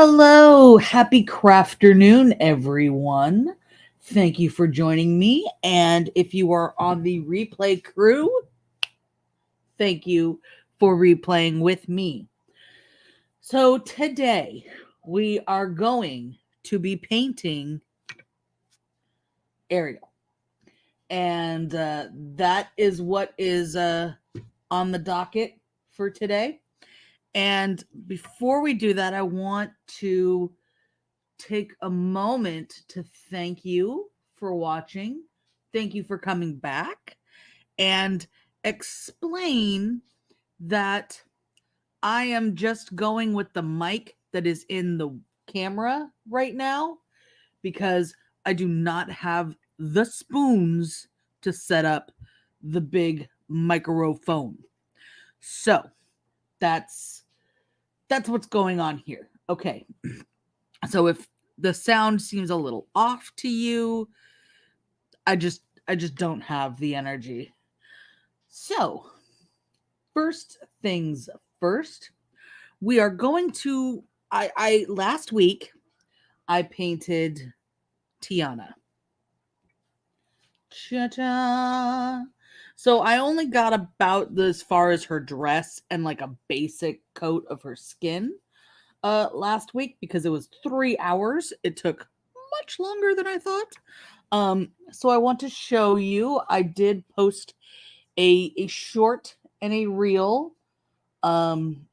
Hello, happy Crafternoon, everyone. Thank you for joining me. And if you are on the replay crew, thank you for replaying with me. So, today we are going to be painting Ariel. And that is what is on the docket for today. And before we do that, I want to take a moment to thank you for watching. Thank you for coming back and explain that I am just going with the mic that is in the camera right now because I do not have the spoons to set up the big microphone. So that's what's going on here. Okay. So if the sound seems a little off to you, I just don't have the energy. So, first things first, we are going to I last week I painted Tiana. Cha-cha. So I only got about as far as her dress and like a basic coat of her skin last week because it was 3 hours. It took much longer than I thought. So I want to show you. I did post a short and a reel. And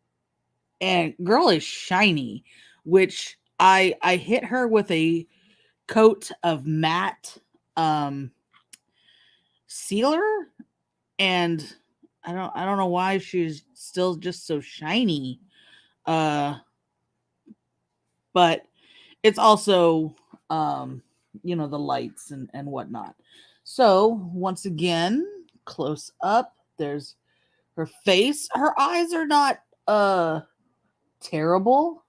girl is shiny, which I hit her with a coat of matte sealer, and I don't know why she's still just so shiny. But it's also the lights and whatnot. So once again, close up, there's her face. Her eyes are not terrible.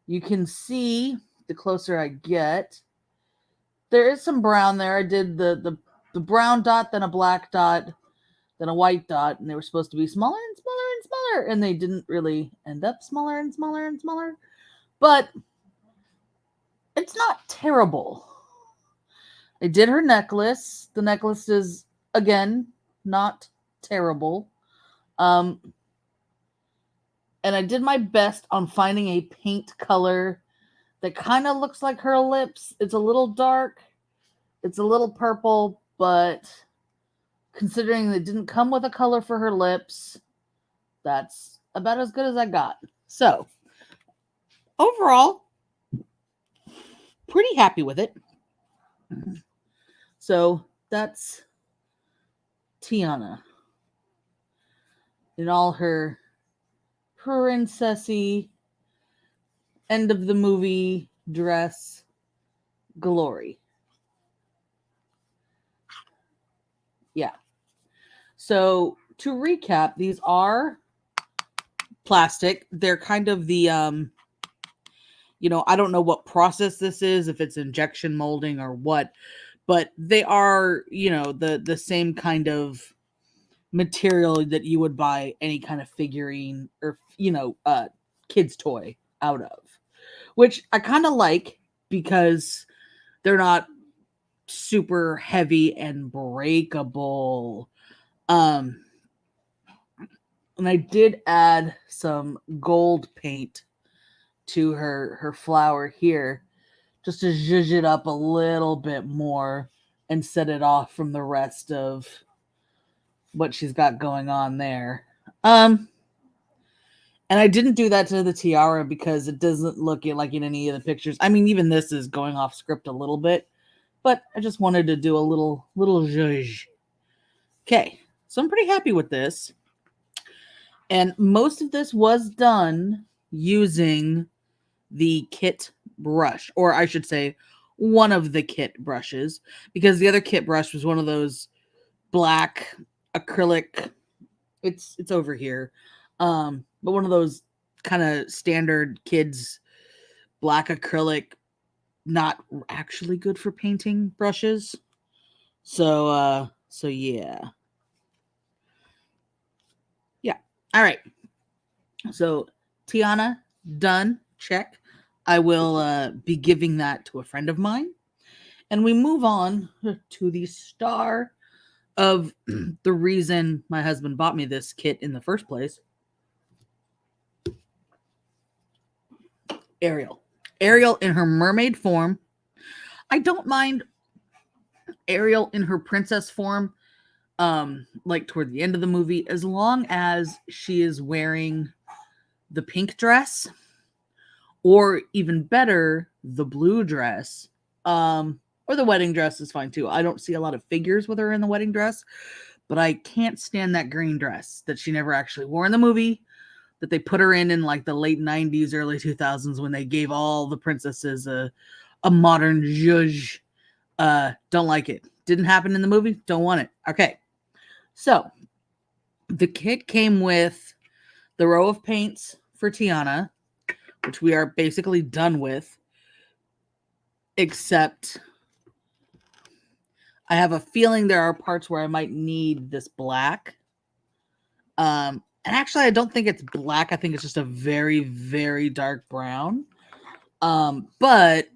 You can see the closer I get. There is some brown there. I did the brown dot, then a black dot, then a white dot, and they were supposed to be smaller and smaller and smaller, and they didn't really end up smaller and smaller and smaller. But it's not terrible. I did her necklace. The necklace is, again, not terrible. And I did my best on finding a paint color that kind of looks like her lips. It's a little dark. It's a little purple, but considering it didn't come with a color for her lips, that's about as good as I got. So, overall, pretty happy with it. So, that's Tiana in all her princessy end of the movie dress glory. Yeah. So to recap, these are plastic. They're kind of the I don't know what process this is, if it's injection molding or what, but they are, the same kind of material that you would buy any kind of figurine or kids toy out of, which I kind of like because they're not super heavy and breakable. And I did add some gold paint to her flower here just to zhuzh it up a little bit more and set it off from the rest of what she's got going on there. And I didn't do that to the tiara because it doesn't look like in any of the pictures. I mean, even this is going off script a little bit, but I just wanted to do a little zhuzh. Okay, so I'm pretty happy with this. And most of this was done using the kit brush, or I should say one of the kit brushes, because the other kit brush was one of those black acrylic. It's over here. But one of those kind of standard kids black acrylic, not actually good for painting brushes. So yeah. Yeah. All right. So Tiana, done. Check. I will be giving that to a friend of mine. And we move on to the star of the reason my husband bought me this kit in the first place. Ariel. Ariel in her mermaid form. I don't mind Ariel in her princess form, like toward the end of the movie, as long as she is wearing the pink dress, or even better, the blue dress, or the wedding dress is fine too. I don't see a lot of figures with her in the wedding dress, but I can't stand that green dress that she never actually wore in the movie, that they put her in like the late 90s, early 2000s, when they gave all the princesses a modern zhuzh. Don't like it. Didn't happen in the movie. Don't want it. Okay. So the kit came with the row of paints for Tiana, which we are basically done with, except I have a feeling there are parts where I might need this black. And actually, I don't think it's black. I think it's just a very, very dark brown. But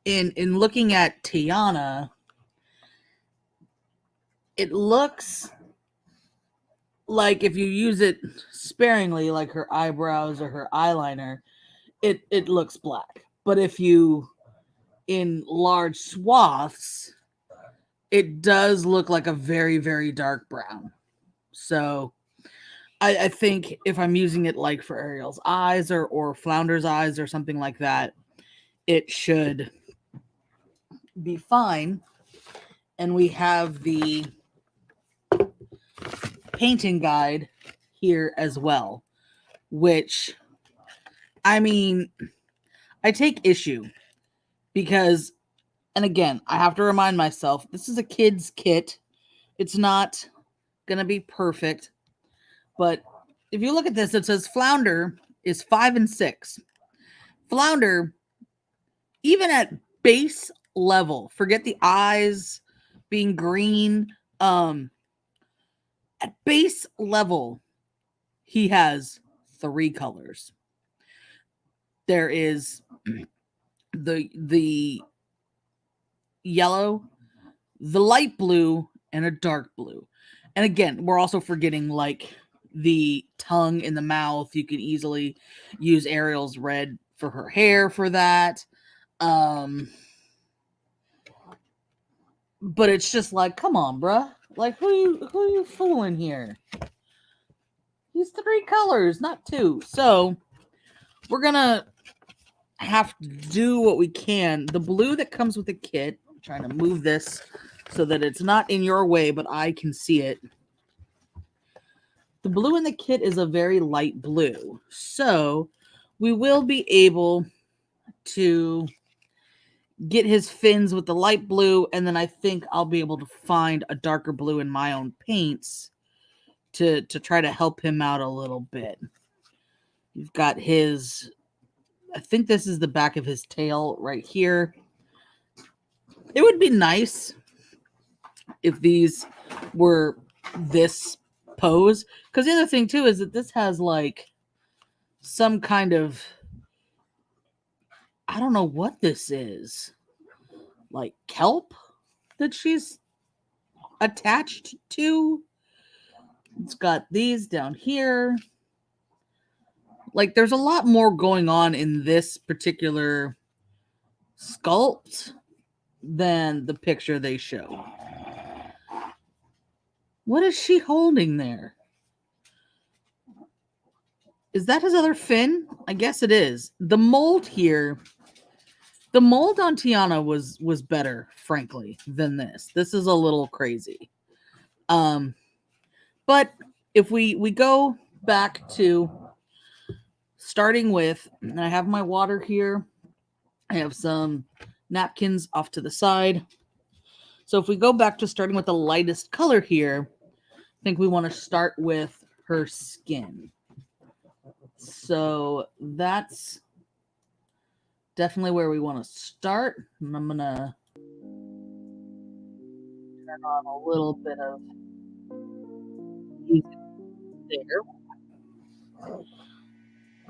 in looking at Tiana, it looks like if you use it sparingly, like her eyebrows or her eyeliner, it looks black. But if you, in large swaths, it does look like a very, very dark brown. So I think if I'm using it like for Ariel's eyes or Flounder's eyes or something like that, it should be fine. And we have the painting guide here as well, which, I mean, I take issue because, and again, I have to remind myself, this is a kid's kit. It's not going to be perfect. But if you look at this, it says Flounder is 5 and 6. Flounder, even at base level, forget the eyes being green, at base level, he has 3 colors. There is the yellow, the light blue, and a dark blue. And again, we're also forgetting like the tongue in the mouth. You could easily use Ariel's red for her hair for that. But it's just like, come on, bruh. Like, who you fooling here? He's 3 colors, not 2. So we're gonna have to do what we can. The blue that comes with the kit, I'm trying to move this so that it's not in your way, but I can see it. The blue in the kit is a very light blue. So we will be able to get his fins with the light blue, and then I think I'll be able to find a darker blue in my own paints to try to help him out a little bit. You've got his, I think this is the back of his tail right here. It would be nice if these were this pose, because the other thing too is that this has like some kind of, I don't know what this is, like kelp that she's attached to. It's got these down here. Like there's a lot more going on in this particular sculpt than the picture they show. What is she holding there? Is that his other fin? I guess it is. The mold here, the mold on Tiana was better, frankly, than this. This is a little crazy. But if we go back to starting with, and I have my water here. I have some napkins off to the side. So if we go back to starting with the lightest color here, I think we want to start with her skin. So that's definitely where we want to start. And I'm going to turn on a little bit of music there.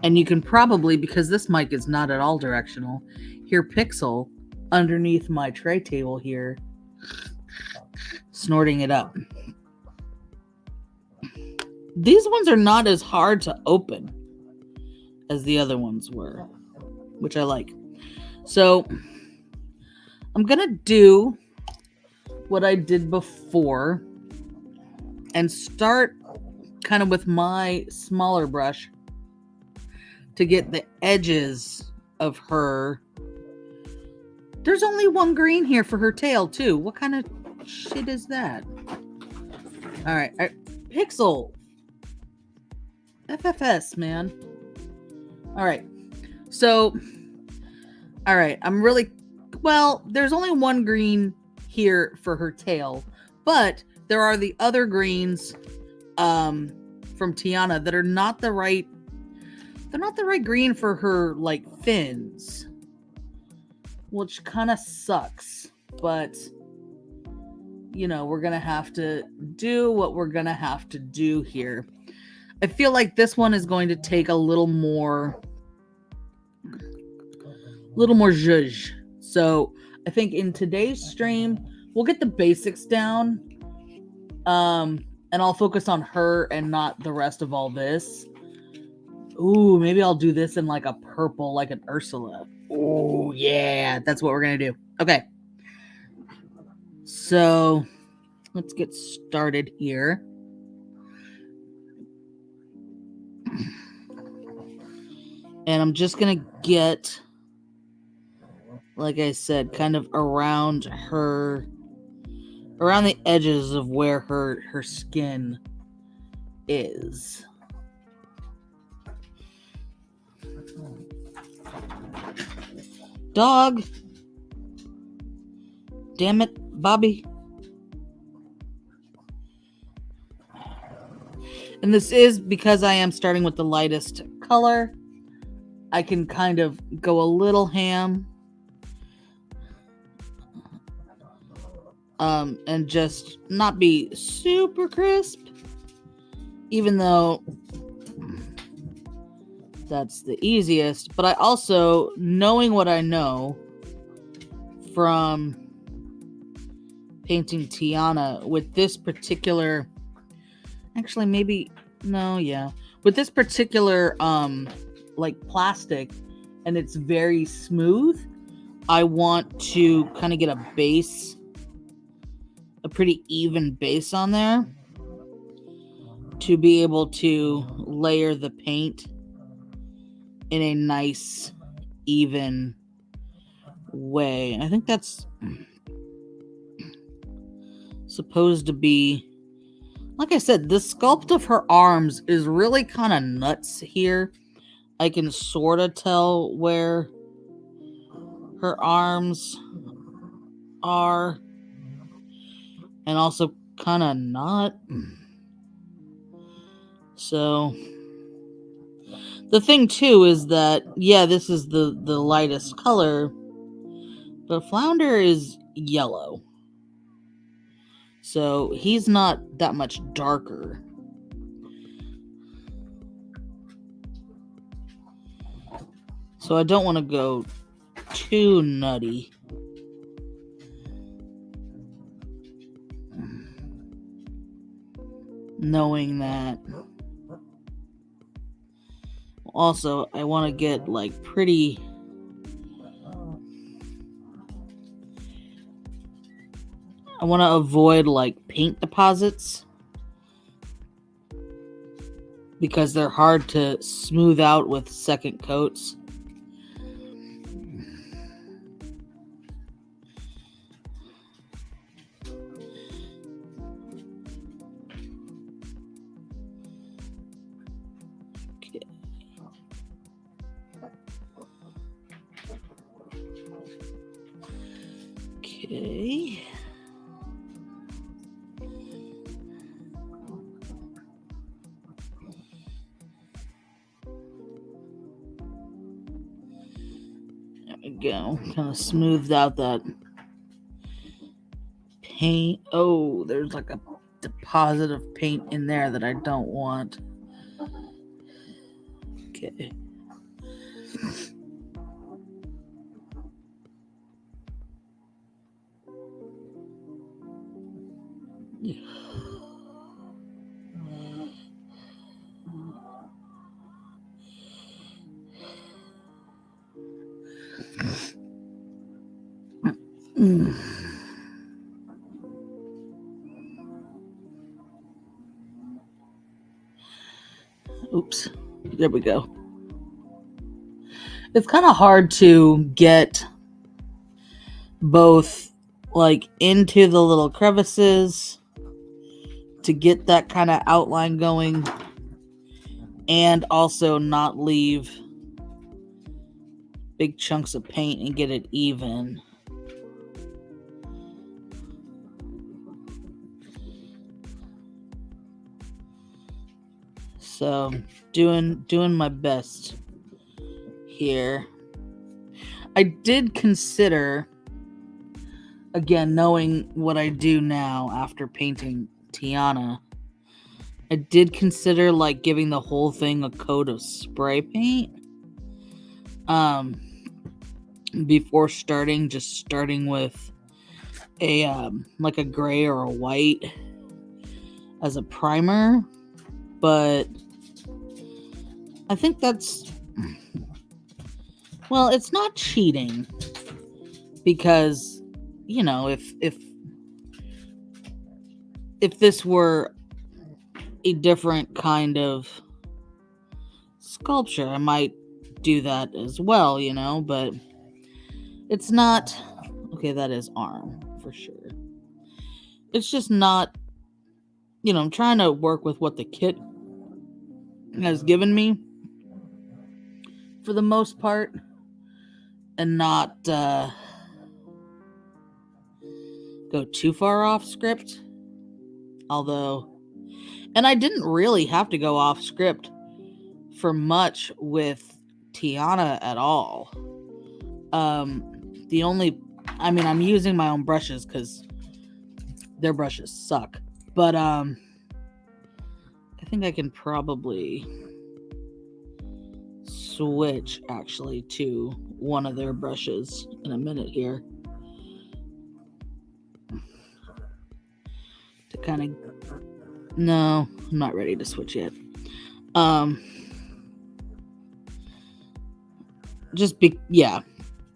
And you can probably, because this mic is not at all directional, hear Pixel underneath my tray table here snorting it up. These ones are not as hard to open as the other ones were, which I like. So I'm going to do what I did before and start kind of with my smaller brush to get the edges of her. There's only one green here for her tail too. What kind of shit is that? All right. Pixel. FFS, man. All right. So, all right. There's only one green here for her tail, but there are the other greens from Tiana that are not the right. They're not the right green for her like fins, which kind of sucks, but you know, we're going to have to do what we're going to have to do here. I feel like this one is going to take a little more zhuzh. So I think in today's stream, we'll get the basics down. And I'll focus on her and not the rest of all this. Ooh, maybe I'll do this in like a purple, like an Ursula. Oh, yeah. That's what we're going to do. Okay. So let's get started here. And I'm just going to get, like I said, kind of around the edges of where her skin is. Dog. Damn it, Bobby. And this is because I am starting with the lightest color. I can kind of go a little ham. And just not be super crisp. Even though that's the easiest. But I also, knowing what I know from painting Tiana with this particular, actually maybe, no, yeah. With this particular, like plastic, and it's very smooth, I want to kind of get a base, a pretty even base on there to be able to layer the paint in a nice, even way. And I think that's supposed to be, like I said, the sculpt of her arms is really kind of nuts here. I can sort of tell where her arms are, and also kind of not. So the thing too is that, yeah, this is the lightest color, but Flounder is yellow. So he's not that much darker. So I don't want to go too nutty. Knowing that. Also, I want to get like pretty. I want to avoid like paint deposits because they're hard to smooth out with second coats. Okay. There we go. Kind of smoothed out that paint. Oh, there's like a deposit of paint in there that I don't want. Okay. Oops. There we go. It's kind of hard to get both like into the little crevices to get that kind of outline going and also not leave big chunks of paint and get it even. So doing my best here. I did consider, again, knowing what I do now after painting Tiana, I did consider like giving the whole thing a coat of spray paint. Before starting with a like a gray or a white as a primer, but I think that's, well, it's not cheating because, you know, if this were a different kind of sculpture, I might do that as well, you know, but it's not. Okay, that is arm for sure. It's just not, you know, I'm trying to work with what the kit has given me for the most part and not go too far off script. Although, and I didn't really have to go off script for much with Tiana at all. The only, I mean, I'm using my own brushes because their brushes suck. But I think I can probably switch actually to one of their brushes in a minute here to kind of, no, I'm not ready to switch yet.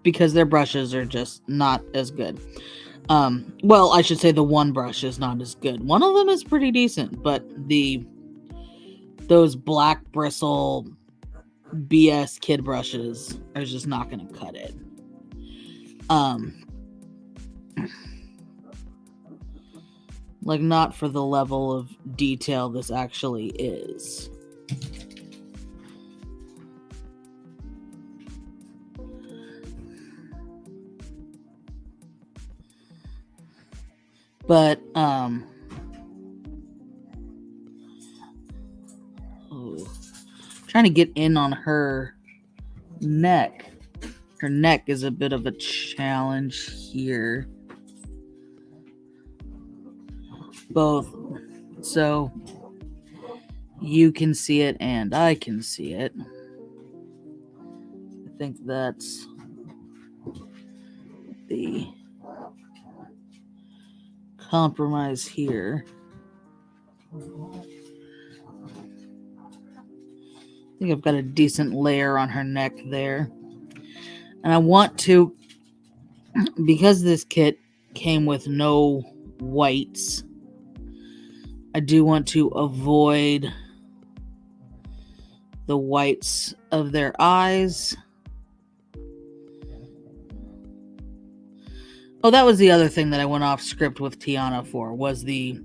Because their brushes are just not as good. Well, I should say the one brush is not as good. One of them is pretty decent, but those black bristle BS kid brushes are just not going to cut it. Like, not for the level of detail this actually is. But trying to get in on her neck. Her neck is a bit of a challenge here. Both so you can see it and I can see it. I think that's the compromise here. I think I've got a decent layer on her neck there. And I want to, because this kit came with no whites, I do want to avoid the whites of their eyes. Oh, that was the other thing that I went off script with Tiana for, was the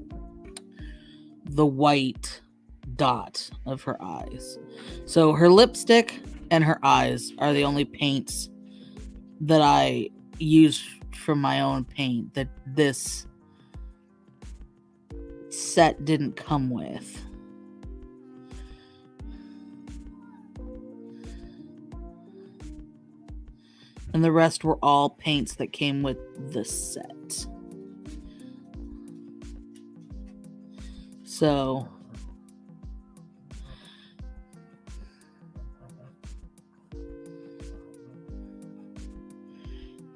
white dot of her eyes. So her lipstick and her eyes are the only paints that I used from my own paint that this set didn't come with. And the rest were all paints that came with the set. So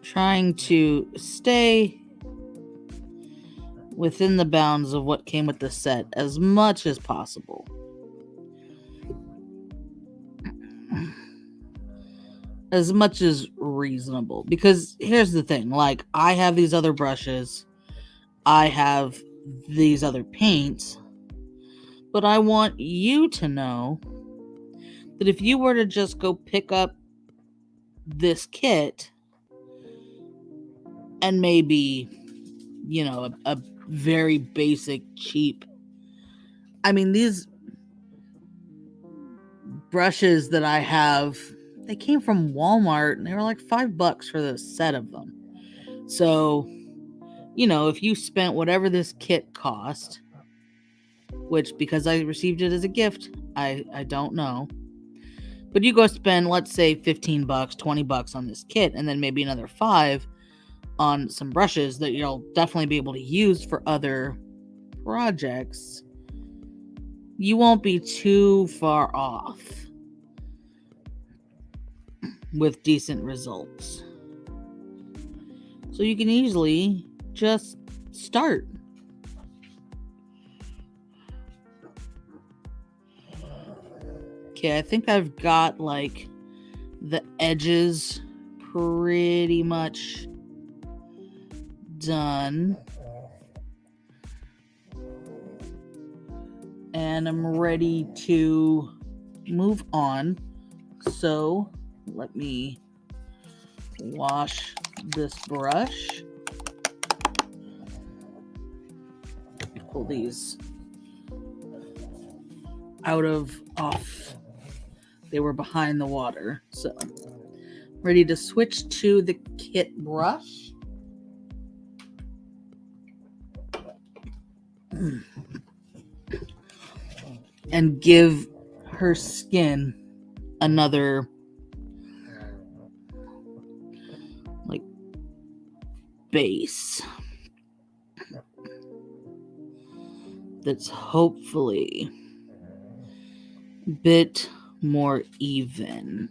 trying to stay within the bounds of what came with the set as much as possible. As much as reasonable. Because here's the thing, like, I have these other brushes, I have these other paints, but I want you to know that if you were to just go pick up this kit and maybe, you know, a very basic, cheap, I mean, these brushes that I have, they came from Walmart and they were like $5 for the set of them. So, you know, if you spent whatever this kit cost, which because I received it as a gift, I don't know. But you go spend, let's say, $15, $20 on this kit, and then maybe another $5 on some brushes that you'll definitely be able to use for other projects. You won't be too far off with decent results. So you can easily just start. Okay, I think I've got like the edges pretty much done. And I'm ready to move on. So let me wash this brush. Pull these out of off. They were behind the water. So ready to switch to the kit brush. And give her skin another like base that's hopefully a bit more even.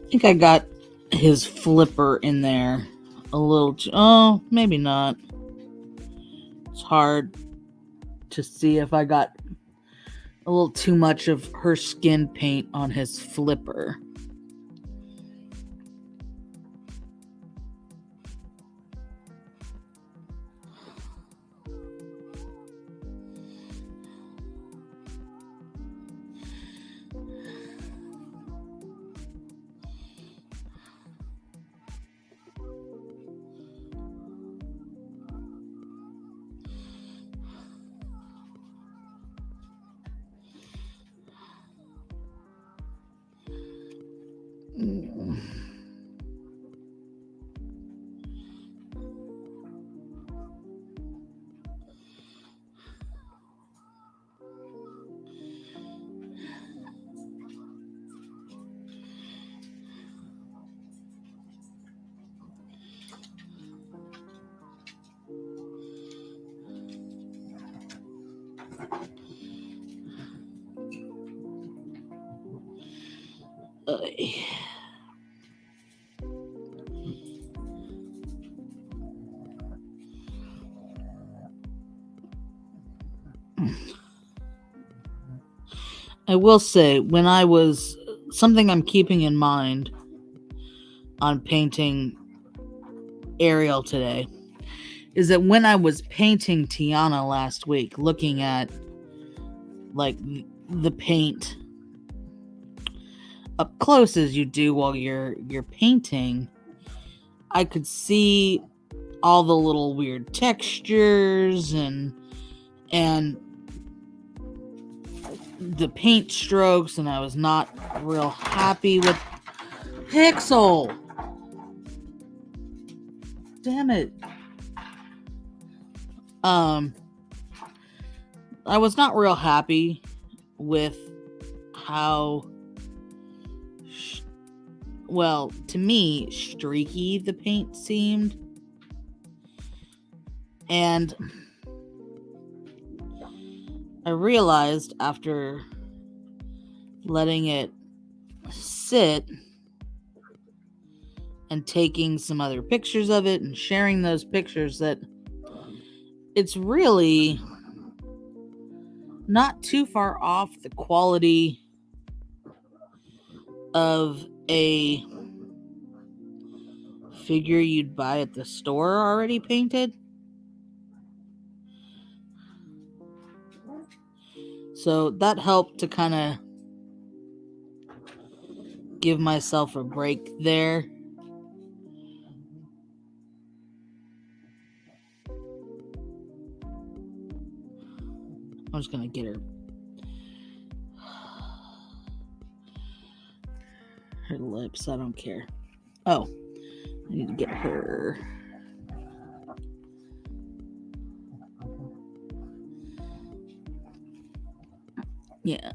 I think I got his flipper in there a little. Oh, maybe not. It's hard to see if I got a little too much of her skin paint on his flipper. I will say, when I was, something I'm keeping in mind on painting Ariel today is that when I was painting Tiana last week, looking at like the paint up close as you do while you're painting, I could see all the little weird textures and the paint strokes, and I was not real happy with Pixel. Damn it. I was not real happy with how to me, streaky the paint seemed. And I realized after letting it sit and taking some other pictures of it and sharing those pictures that it's really not too far off the quality of a figure you'd buy at the store already painted. So that helped to kind of give myself a break there. I'm just gonna get her lips. I don't care. Oh, I need to get her. Yeah.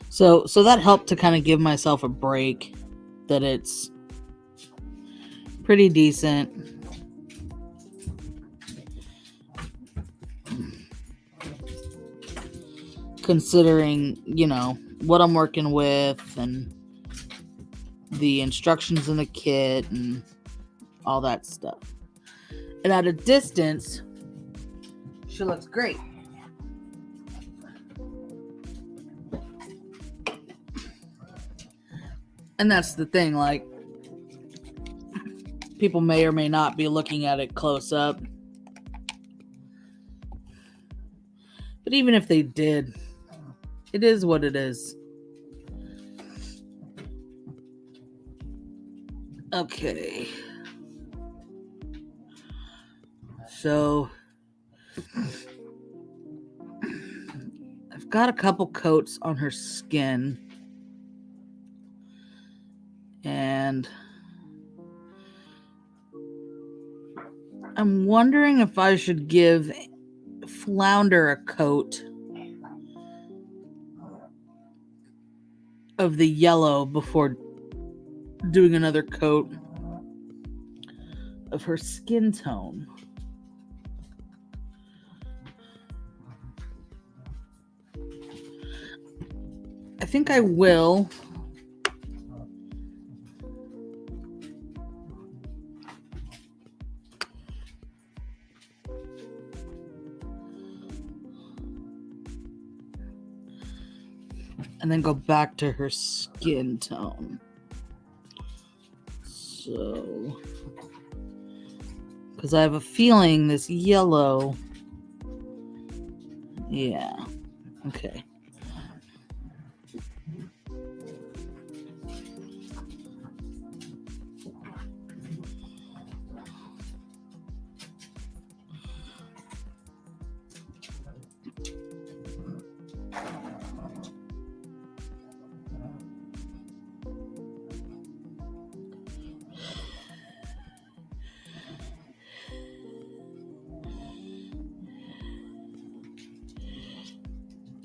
So that helped to kind of give myself a break, that it's pretty decent. Considering, what I'm working with and the instructions in the kit and all that stuff. And at a distance, she looks great. And that's the thing, like, people may or may not be looking at it close up. But even if they did, it is what it is. Okay. So I've got a couple coats on her skin. And I'm wondering if I should give Flounder a coat of the yellow before doing another coat of her skin tone. I think I will. And then go back to her skin tone. So, because I have a feeling this yellow, yeah, okay.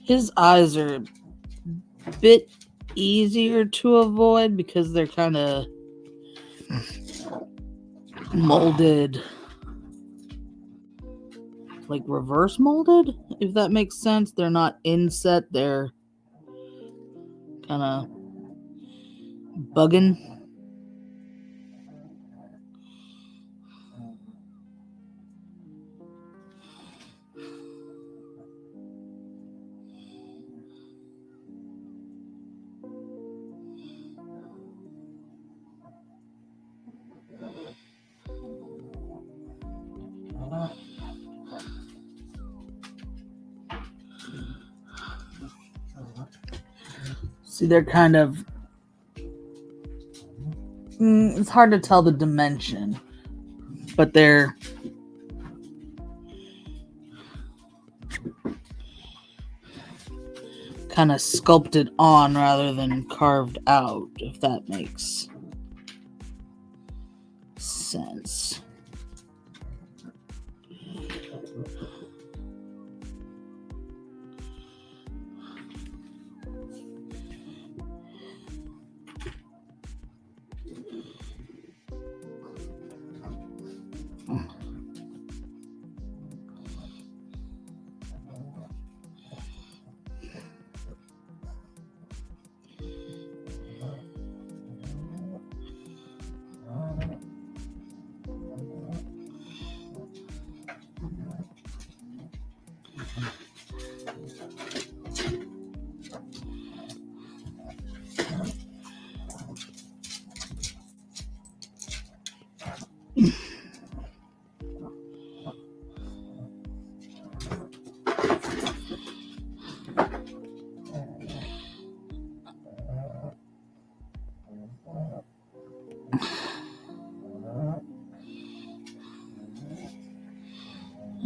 His eyes are a bit easier to avoid because they're kind of molded, like reverse molded, if that makes sense. They're not inset, they're kind of bugging. See, they're kind of... it's hard to tell the dimension, but they're kind of sculpted on rather than carved out, if that makes sense.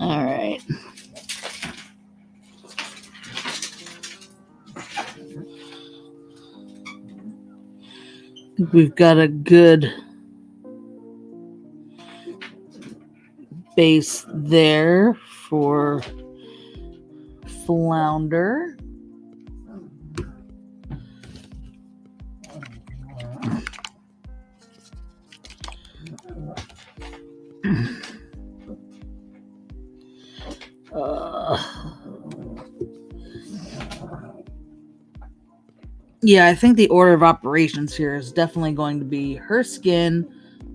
All right. We've got a good base there for Flounder. Yeah, I think the order of operations here is definitely going to be her skin,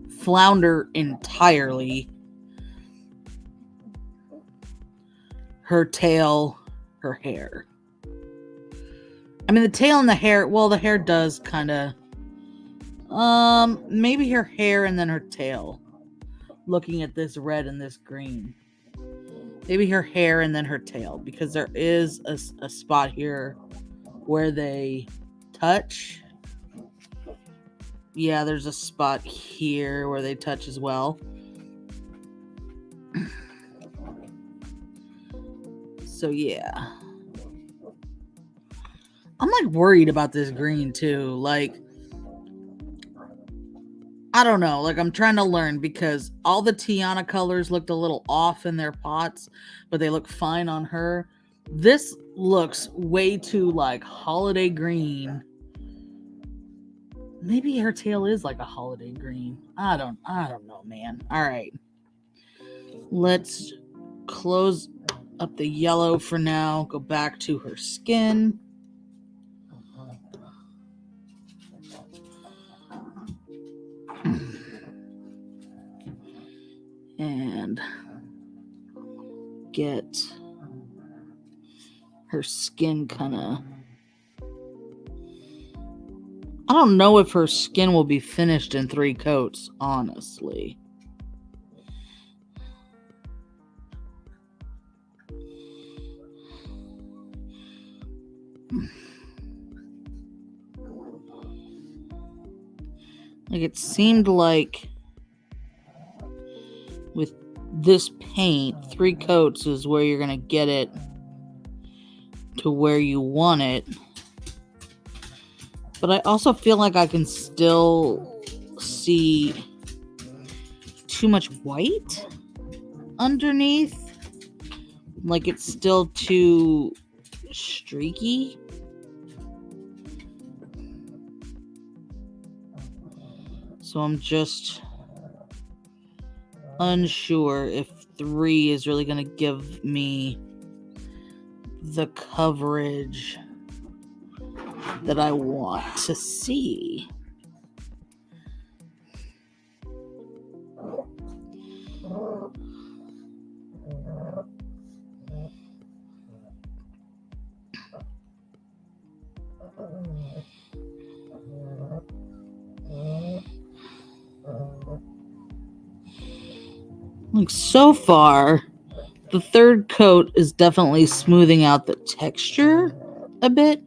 Flounder entirely, her tail, her hair. I mean, the tail and the hair, well, the hair does kind of, maybe her hair and then her tail. Looking at this red and this green. Maybe her hair and then her tail, because there is a spot here where they touch. Yeah, there's a spot here where they touch as well. So yeah. I'm like worried about this green too. Like, I don't know. Like, I'm trying to learn, because all the Tiana colors looked a little off in their pots, but they look fine on her. This looks way too like holiday green. Maybe her tail is like a holiday green. I don't know, man. All right. Let's close up the yellow for now. Go back to her skin. And get her skin kind of... I don't know if her skin will be finished in 3 coats, honestly. Like, it seemed like with this paint, 3 coats is where you're going to get it to where you want it. But I also feel like I can still see too much white underneath. Like, it's still too streaky. So I'm just unsure if 3 is really going to give me the coverage that I want to see. Like, so far, the 3rd coat is definitely smoothing out the texture a bit.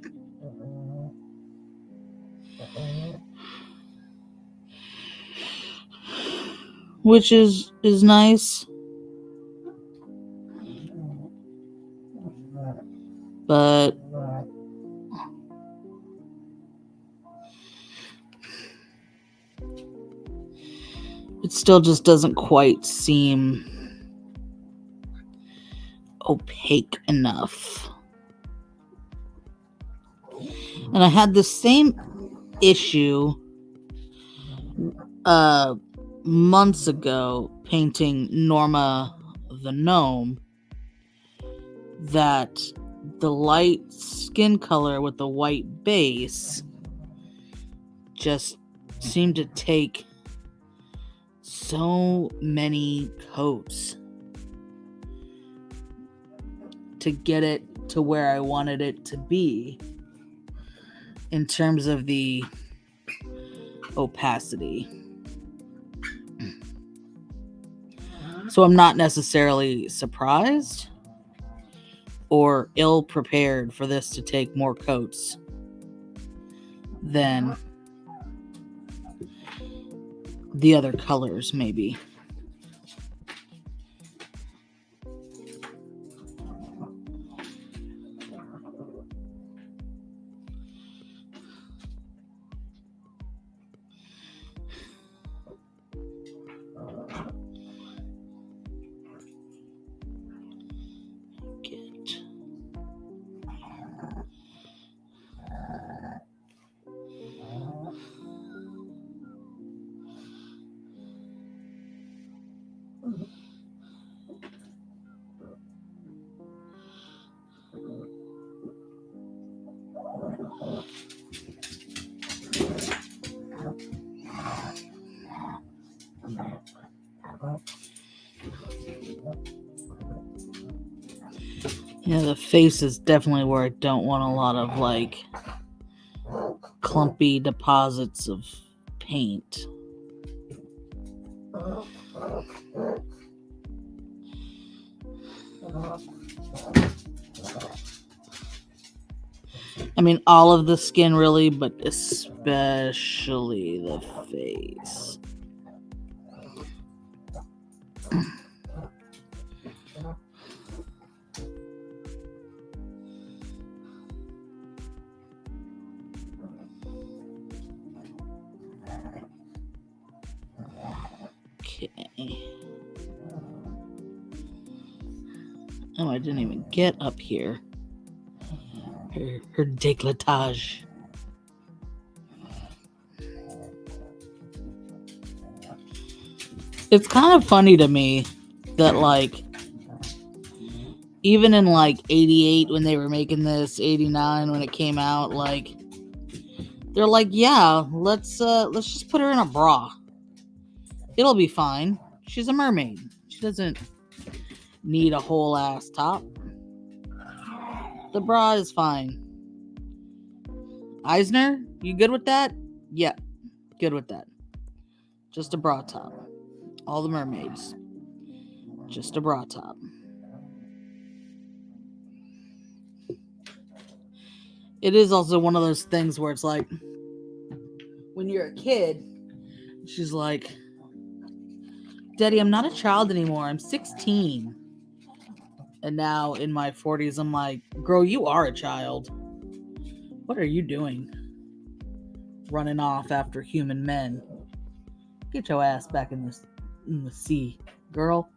which is nice. But it still just doesn't quite seem opaque enough. And I had the same issue months ago painting Norma the gnome, that the light skin color with the white base just seemed to take so many coats to get it to where I wanted it to be in terms of the opacity. So I'm not necessarily surprised or ill prepared for this to take more coats than the other colors, maybe. Yeah, the face is definitely where I don't want a lot of like clumpy deposits of paint. I mean, all of the skin really, but especially the face. Okay. Oh, I didn't even get up here. Her décolletage. It's kind of funny to me that, like, even in like 88 when they were making this, 89 when it came out, like, they're like, yeah, let's just put her in a bra. It'll be fine. She's a mermaid. She doesn't need a whole ass top. The bra is fine. Eisner, you good with that? Yeah, good with that. Just a bra top. All the mermaids. Just a bra top. It is also one of those things where it's like, when you're a kid, she's like, Daddy, I'm not a child anymore. I'm 16. And now in my 40s, I'm like, girl, you are a child. What are you doing? Running off after human men. Get your ass back in the sea, girl.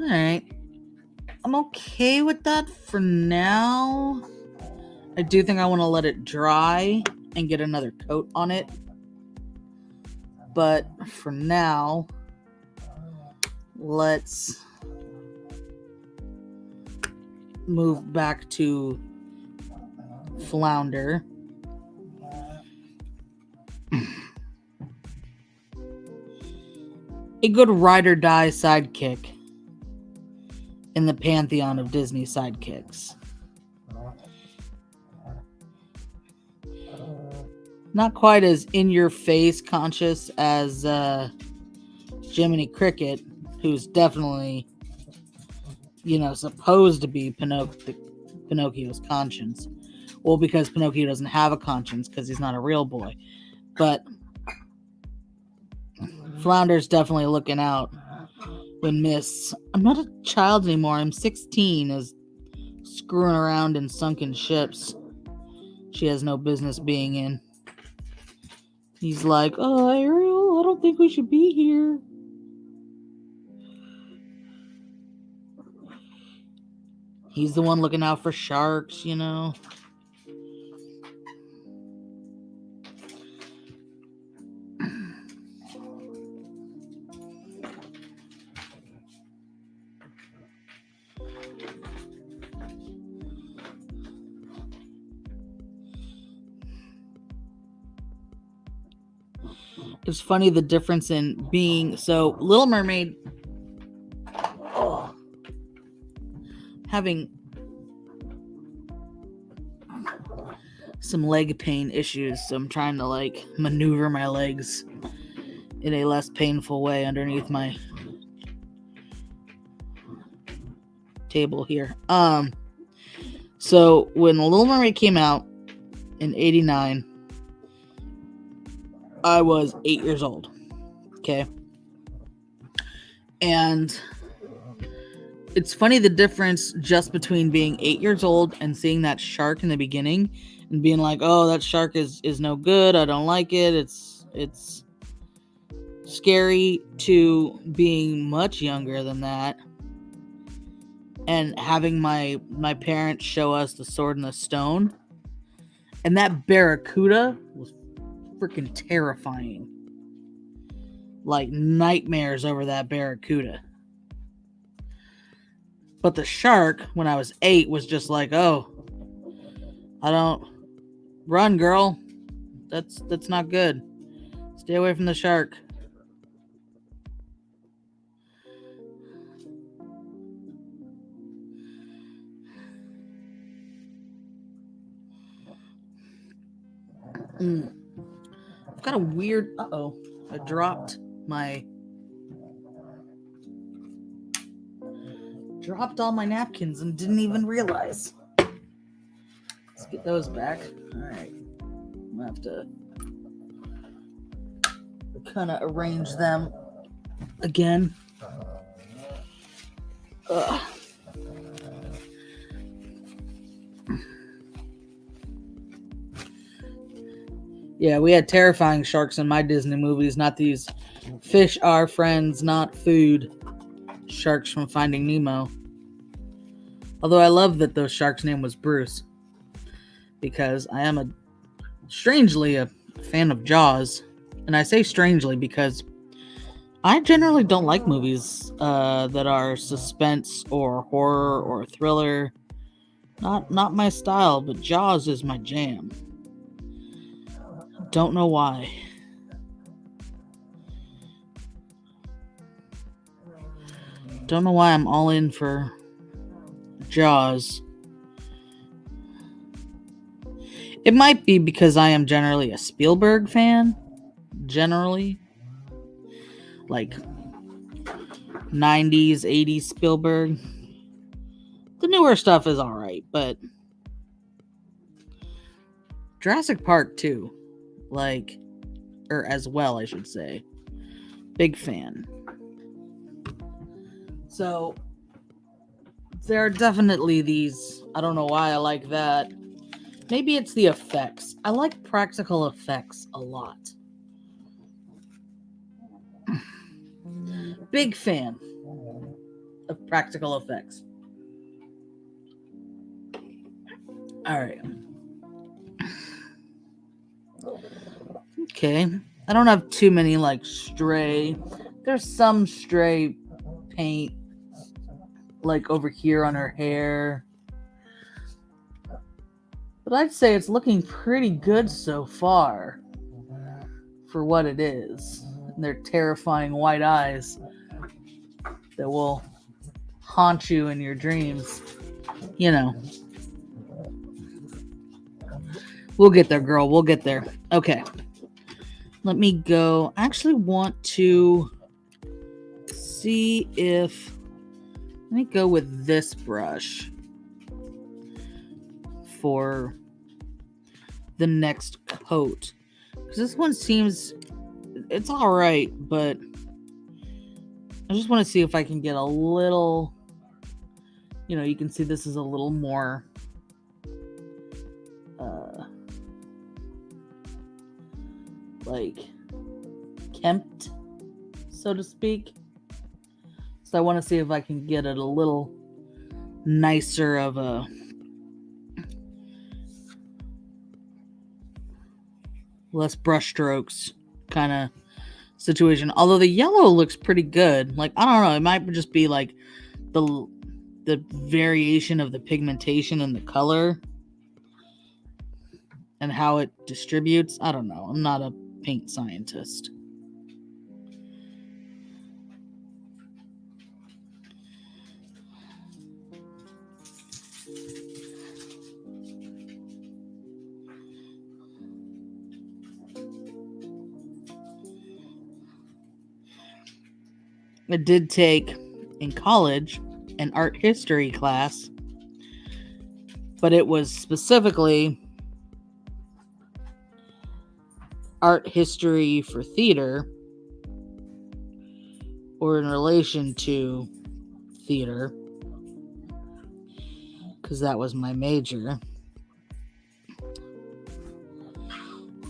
Alright. I'm okay with that for now. I do think I want to let it dry and get another coat on it. But for now, let's move back to Flounder. A good ride or die sidekick in the pantheon of Disney sidekicks. Not quite as in-your-face conscious as Jiminy Cricket, who's definitely, supposed to be Pinocchio's conscience, Well, because Pinocchio doesn't have a conscience because he's not a real boy. But Flounder's definitely looking out when Miss, I'm not a child anymore, I'm 16, is screwing around in sunken ships she has no business being in. He's like, oh, Ariel, I don't think we should be here. He's the one looking out for sharks, you know. It's funny the difference in being, so Little Mermaid, having some leg pain issues, so I'm trying to like maneuver my legs in a less painful way underneath my table here. So when Little Mermaid came out in 89, I was 8 years old. Okay. And it's funny the difference just between being 8 years old and seeing that shark in the beginning and being like, oh, that shark is no good. I don't like it. It's scary, to being much younger than that and having my parents show us The Sword and the Stone. And that barracuda was freaking terrifying. Like nightmares over that barracuda. But the shark, when I was 8, was just like, oh, I don't run, girl. That's not good. Stay away from the shark. I've got a weird, I dropped all my napkins and didn't even realize. Let's get those back. All right. I'm gonna have to kind of arrange them again. Ugh. Yeah, we had terrifying sharks in my Disney movies, not these fish are friends, not food sharks from Finding Nemo. Although I love that the shark's name was Bruce, because I am strangely a fan of Jaws. And I say strangely because I generally don't like movies that are suspense or horror or thriller. Not my style, but Jaws is my jam. Don't know why. Don't know why I'm all in for Jaws. It might be because I am generally a Spielberg fan. Generally. Like 90s, 80s Spielberg. The newer stuff is alright, but Jurassic Park too. Like, or as well, I should say. Big fan. So, there are definitely these, I don't know why I like that. Maybe it's the effects. I like practical effects a lot. Big fan of practical effects. Alright. Okay. I don't have too many like stray. There's some stray paint like over here on her hair. But I'd say it's looking pretty good so far for what it is. And their terrifying white eyes that will haunt you in your dreams. You know. We'll get there, girl. We'll get there. Okay. Let me go. I actually want to see if... Let me go with this brush for the next coat. Because this one seems, it's all right, but I just want to see if I can get a little, you can see this is a little more like kempt, so to speak. So I want to see if I can get it a little nicer of a less brush strokes kind of situation. Although the yellow looks pretty good. Like, I don't know, it might just be like the variation of the pigmentation and the color and how it distributes. I don't know. I'm not a paint scientist. I did take in college an art history class, but it was specifically art history for theater, or in relation to theater, because that was my major.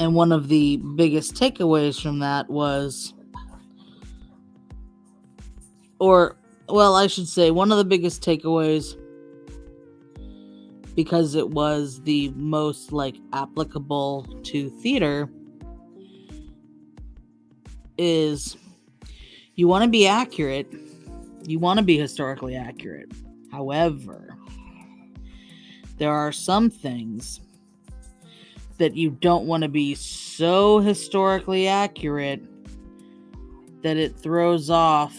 And one of the biggest takeaways from that was, I should say one of the biggest takeaways, because it was the most applicable to theater, is you want to be accurate. You want to be historically accurate. However, there are some things that you don't want to be so historically accurate that it throws off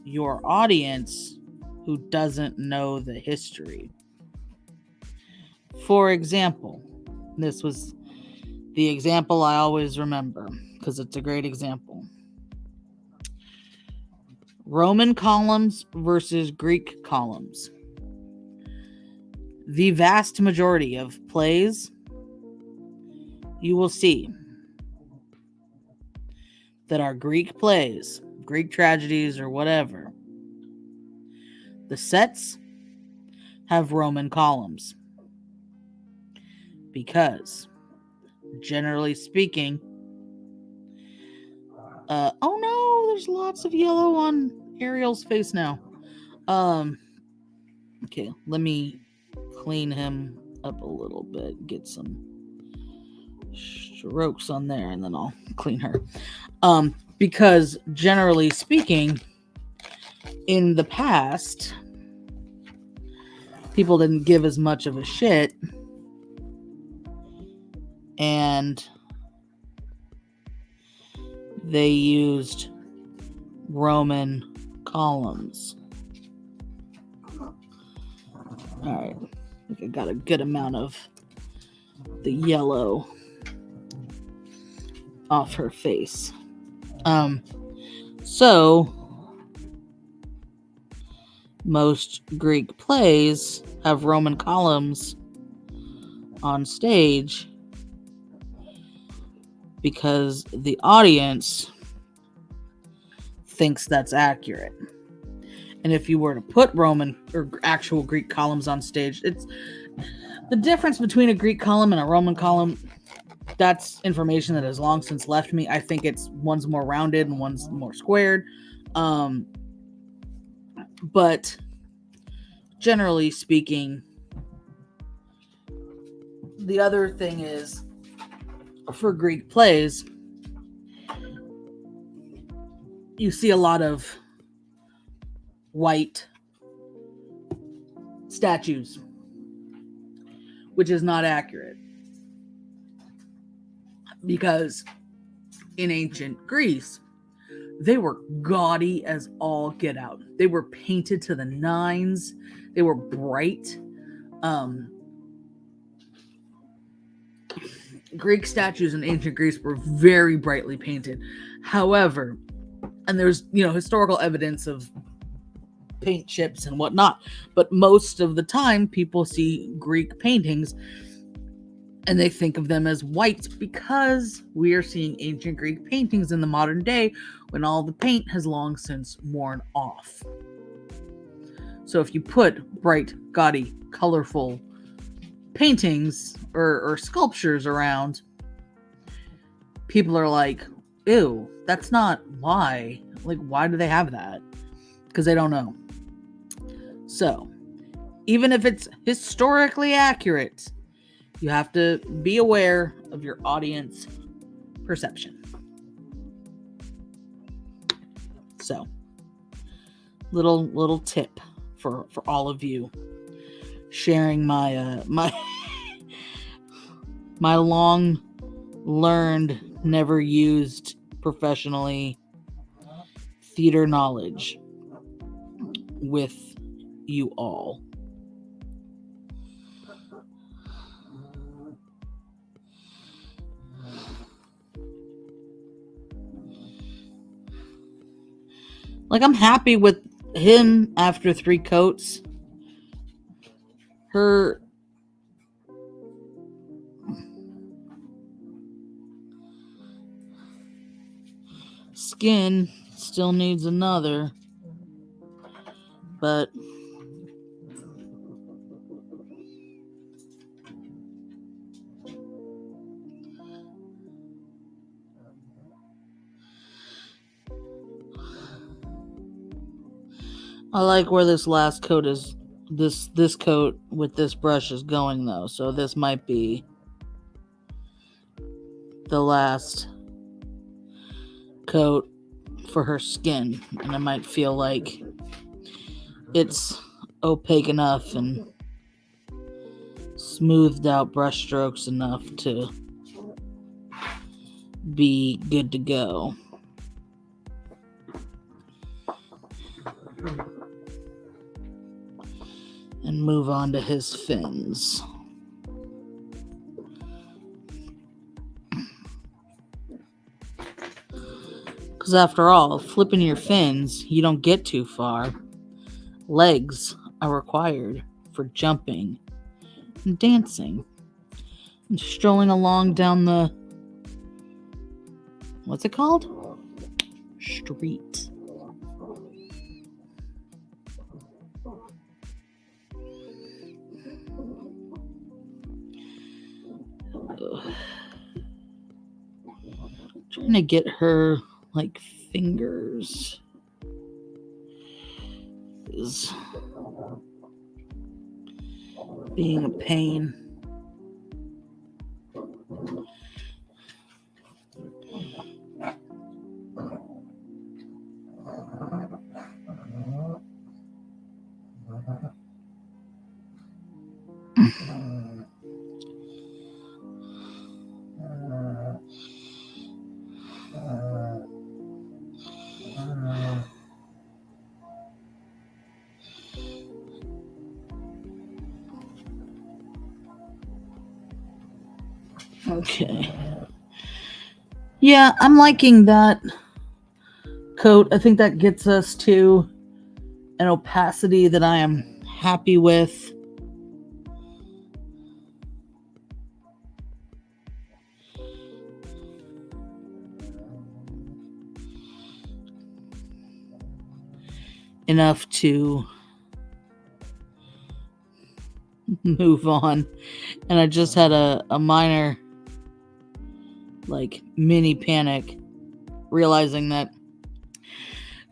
your audience who doesn't know the history. For example, this was the example I always remember because it's a great example. Roman columns versus Greek columns. The vast majority of plays you will see that are Greek plays, Greek tragedies or whatever, the sets have Roman columns. Because, generally speaking, oh no, there's lots of yellow on Ariel's face now. Okay, let me clean him up a little bit, get some strokes on there, and then I'll clean her. Because generally speaking, in the past, people didn't give as much of a shit, and they used Roman columns. Alright, I think I got a good amount of the yellow off her face. So most Greek plays have Roman columns on stage because the audience thinks that's accurate. And if you were to put Roman or actual Greek columns on stage, it's the difference between a Greek column and a Roman column. That's information that has long since left me. I think one's more rounded and one's more squared. But generally speaking, the other thing is, for Greek plays, you see a lot of white statues, which is not accurate. Because in ancient Greece, they were gaudy as all get out. They were painted to the nines. They were bright. Greek statues in ancient Greece were very brightly painted. However, and there's, historical evidence of paint chips and whatnot, but most of the time people see Greek paintings And they think of them as white because we are seeing ancient Greek paintings in the modern day when all the paint has long since worn off. So if you put bright, gaudy, colorful paintings or sculptures around, people are like, ew, that's not why. Like, why do they have that? Because they don't know. So, even if it's historically accurate, you have to be aware of your audience perception. So, little tip for all of you, sharing my my long learned, never used professionally theater knowledge with you all. Like, I'm happy with him after 3 coats. Her skin still needs another, but I like where this last coat is. This coat with this brush is going though, so this might be the last coat for her skin, and I might feel like it's opaque enough and smoothed out brush strokes enough to be good to go. And move on to his fins. Because after all, flipping your fins, you don't get too far. Legs are required for jumping and dancing and strolling along down the, what's it called? Street. Trying to get her like fingers is being a pain. Okay. Yeah, I'm liking that coat. I think that gets us to an opacity that I am happy with. Enough to move on. And I just had a minor like mini panic realizing that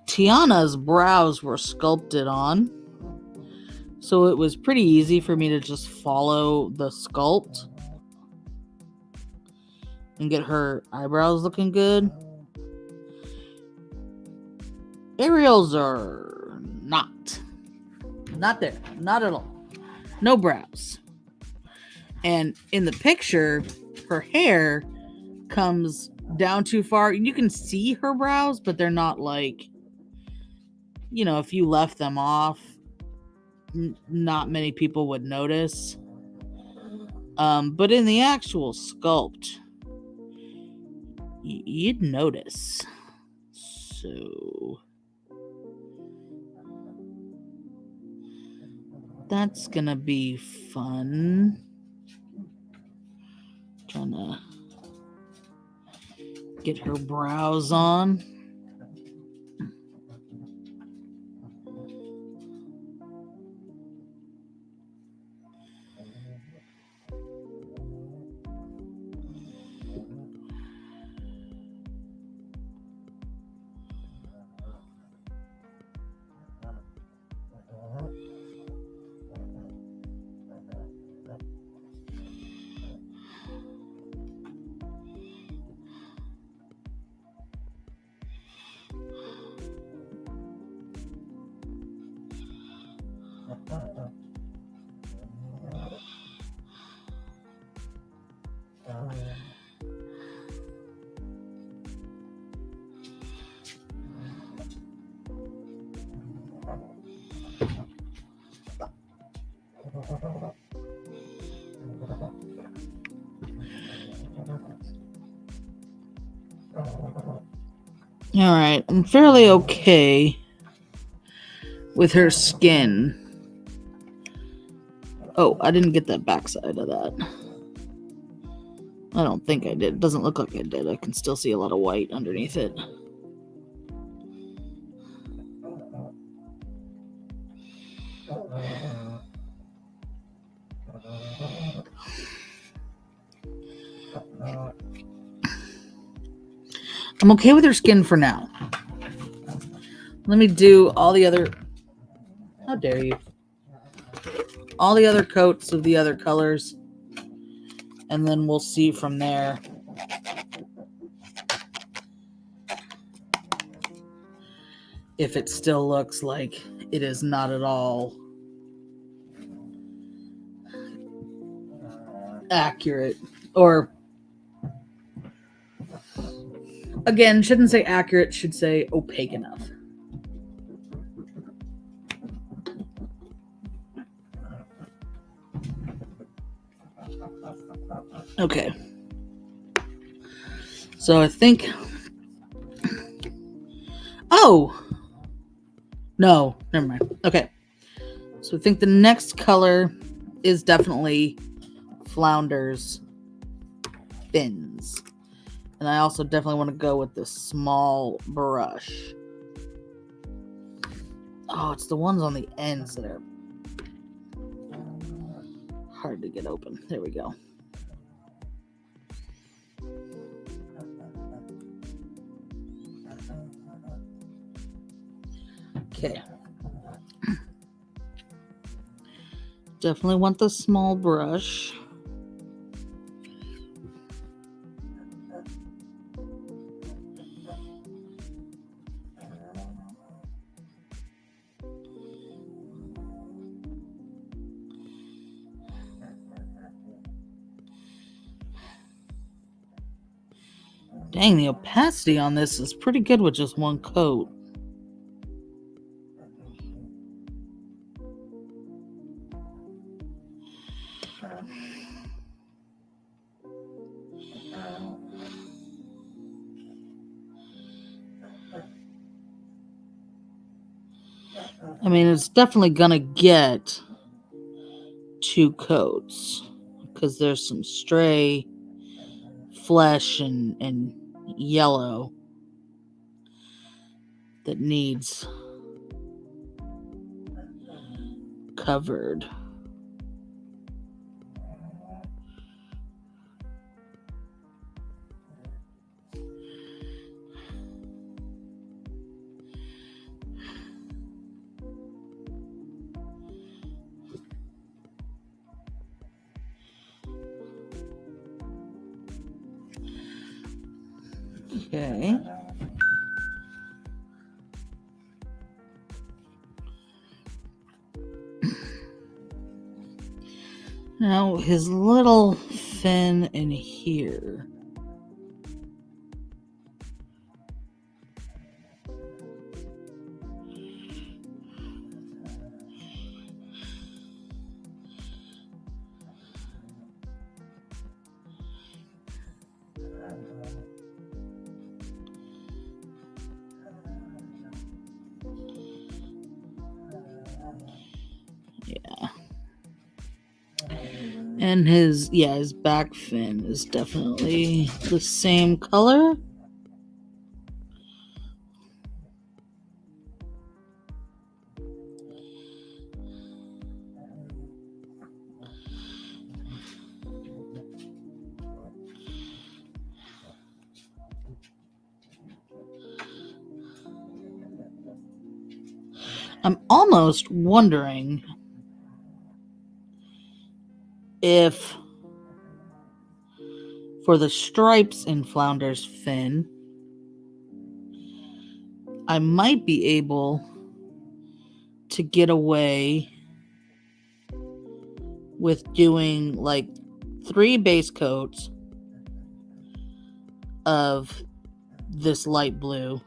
Tiana's brows were sculpted on, so it was pretty easy for me to just follow the sculpt and get her eyebrows looking good. Ariel's are not there, not at all. No brows. And in the picture, her hair comes down too far. You can see her brows, but they're not like, you know, if you left them off, not many people would notice. But in the actual sculpt, you'd notice. So that's gonna be fun. Trying to get her brows on. All right, I'm fairly okay with her skin. Oh, I didn't get that backside of that. I don't think I did. It doesn't look like I did. I can still see a lot of white underneath it. I'm okay with her skin for now. Let me do all the other... How dare you? All the other coats of the other colors. And then we'll see from there. If it still looks like it is not at all accurate. Or, again, shouldn't say accurate, should say opaque enough. Okay. So I think... Oh! No, never mind. Okay. So I think the next color is definitely Flounder's fins. And I also definitely want to go with the small brush. Oh, it's the ones on the ends that are hard to get open. There we go. Okay. Definitely want the small brush. Dang, the opacity on this is pretty good with just one coat. I mean, it's definitely gonna get 2 coats because there's some stray flesh and yellow that needs covered. Okay. Now his little fin in here. And his back fin is definitely the same color. I'm almost wondering if for the stripes in Flounder's fin, I might be able to get away with doing like 3 base coats of this light blue.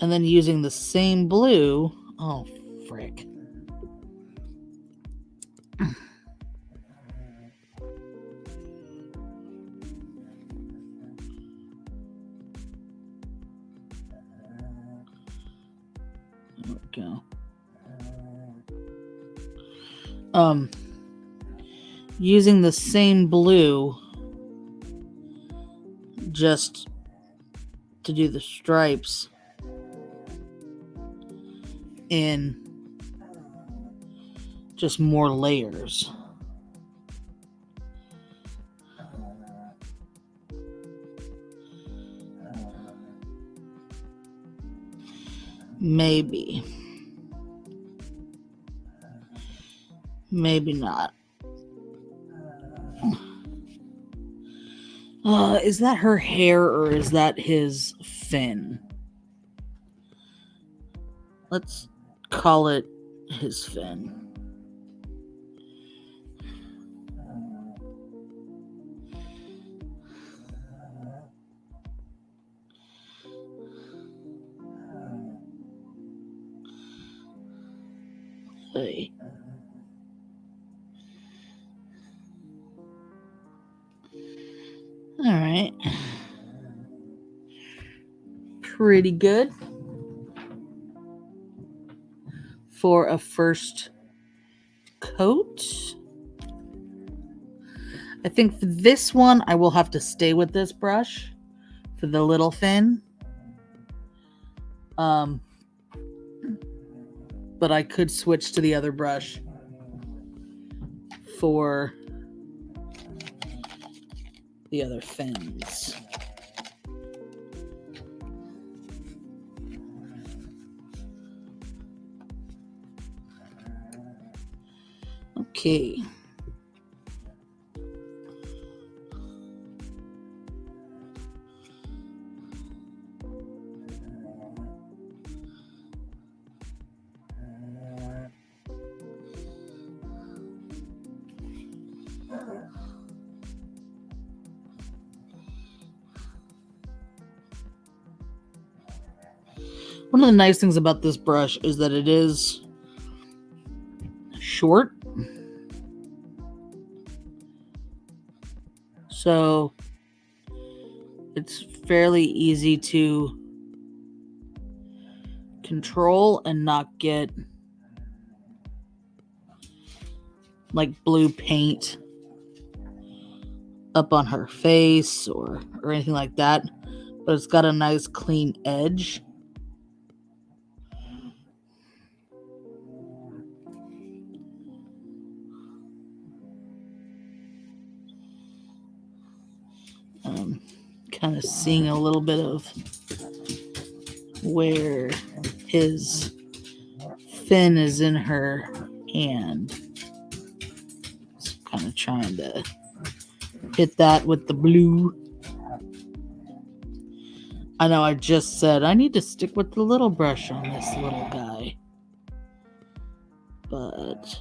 And then using the same blue. Oh, frick. There we go. Using the same blue just to do the stripes in just more layers. Maybe. Maybe not. Is that her hair or is that his fin? Let's call it his fin. Hey. All right. Pretty good for a first coat. I think for this one, I will have to stay with this brush for the little fin. But I could switch to the other brush for the other fins. Okay. One of the nice things about this brush is that it is short. So it's fairly easy to control and not get like blue paint up on her face or anything like that. But it's got a nice clean edge. Kind of seeing a little bit of where his fin is in her hand. So kind of trying to hit that with the blue. I know I just said I need to stick with the little brush on this little guy. But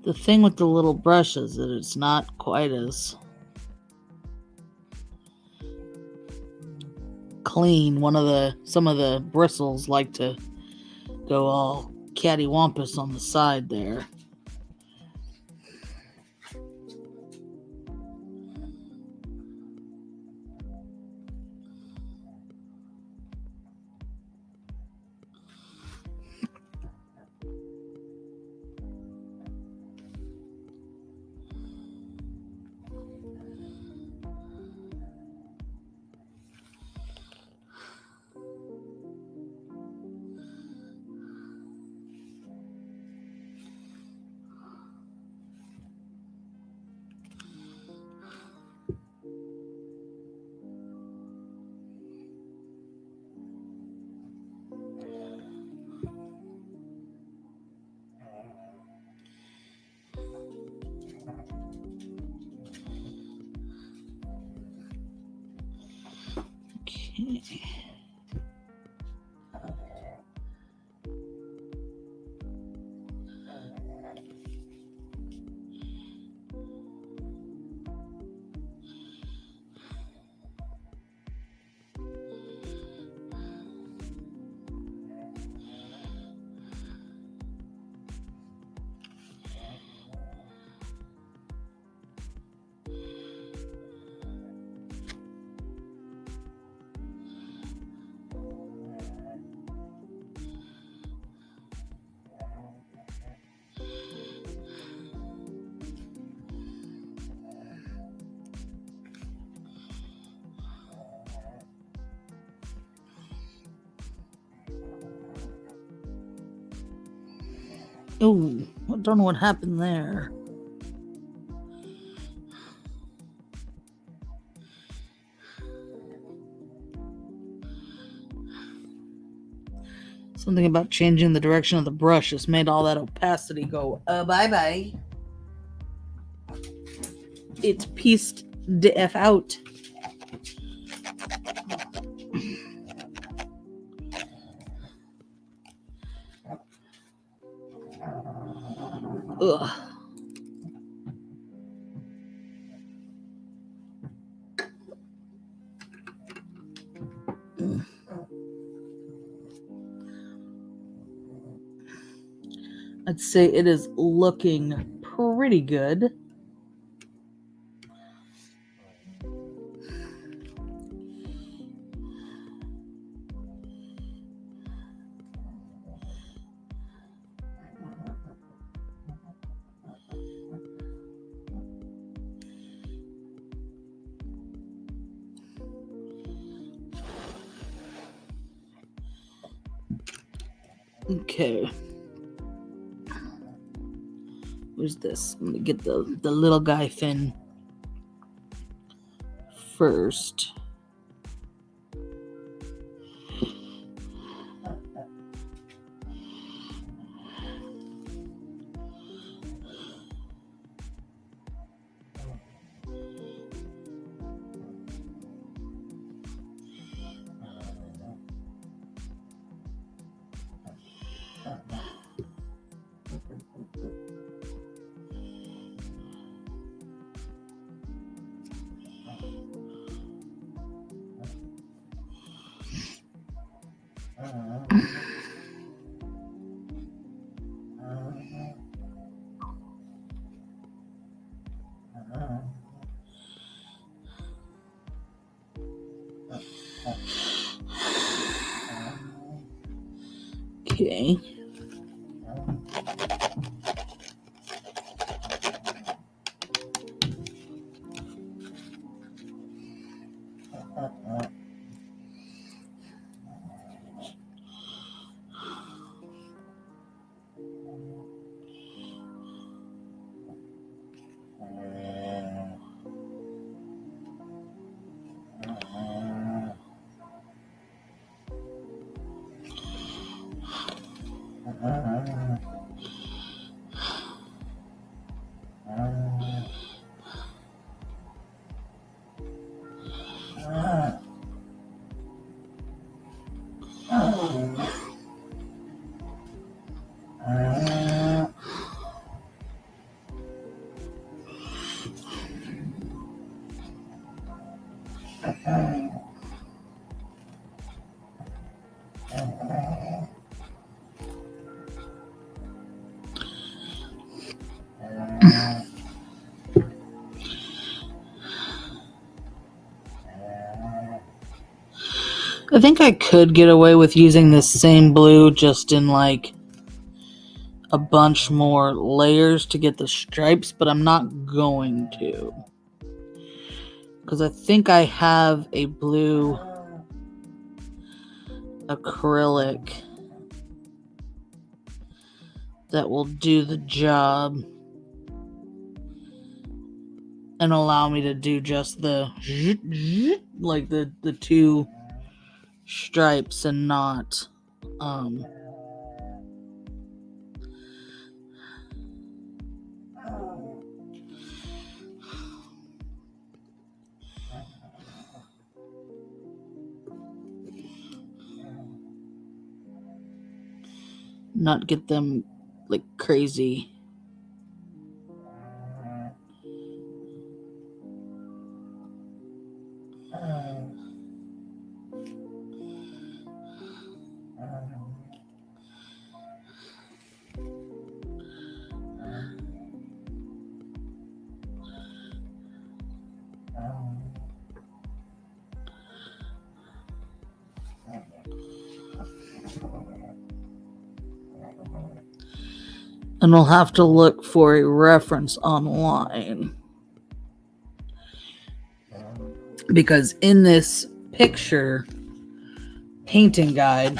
The thing with the little brushes is it's not quite as clean. Some of the bristles like to go all cattywampus on the side there. Okay. Oh, I don't know what happened there. Something about changing the direction of the brush has made all that opacity go bye-bye. It's pieced the F out. Ugh. I'd say it is looking pretty good. Okay. Where's this? I'm gonna get the little guy fin first. Okay. I think I could get away with using this same blue just in like a bunch more layers to get the stripes, but I'm not going to. Because I think I have a blue acrylic that will do the job and allow me to do just the like the two stripes and not not get them like crazy. And we'll have to look for a reference online. Because in this picture painting guide,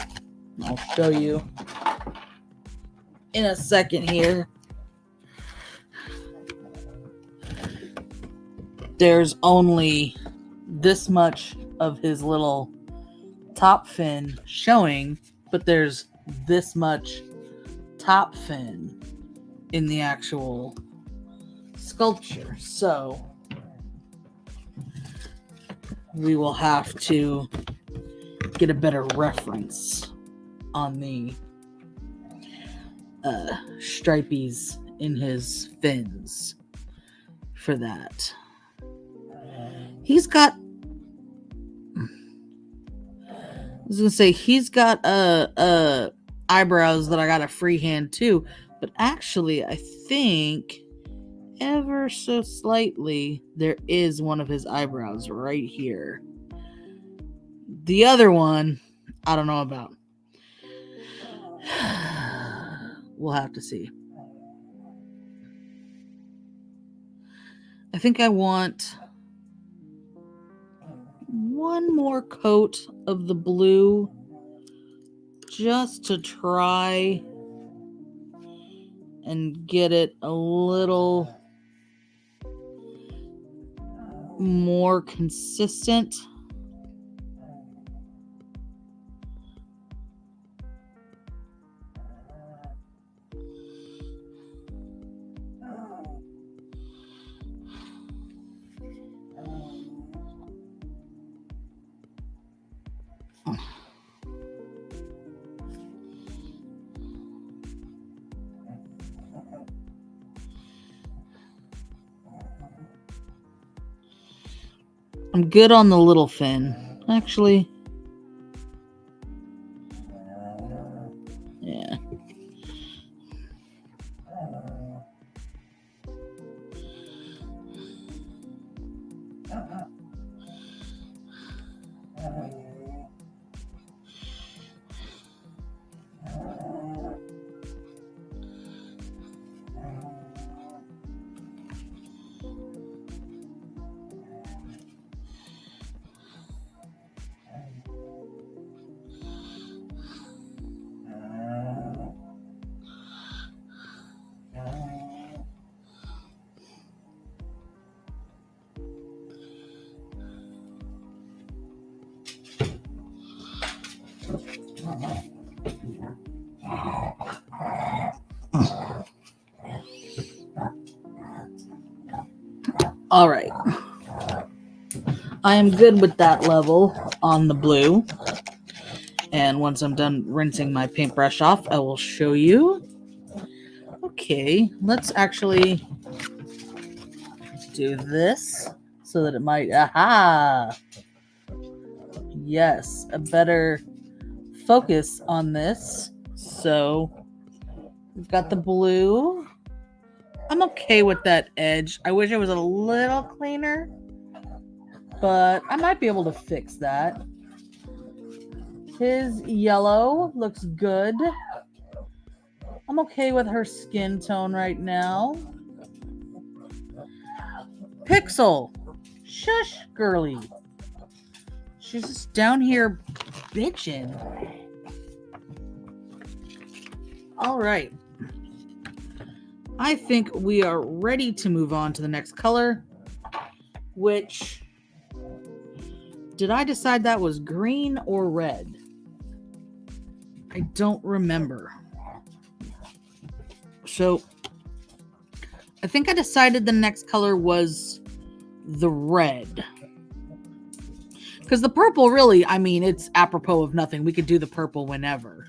I'll show you in a second here, there's only this much of his little top fin showing, but there's this much top fin in the actual sculpture. So we will have to get a better reference on the stripies in his fins for that. He's got, I was gonna say, he's got eyebrows that I got a freehand too, but actually I think ever so slightly there is one of his eyebrows right here. The other one I don't know about. We'll have to see. I think I want one more coat of the blue just to try and get it a little more consistent. I'm good on the little fin. Actually, yeah. All right. I am good with that level on the blue. And once I'm done rinsing my paintbrush off, I will show you. Okay, let's actually do this so that it might, aha! Yes, a better focus on this. So we've got the blue. I'm okay with that edge. I wish it was a little cleaner, but I might be able to fix that. His yellow looks good. I'm okay with her skin tone right now. Pixel. Shush, girly. She's just down here bitching. All right. I think we are ready to move on to the next color, which, did I decide that was green or red? I don't remember. So I think I decided the next color was the red. Because the purple really, I mean, it's apropos of nothing. We could do the purple whenever.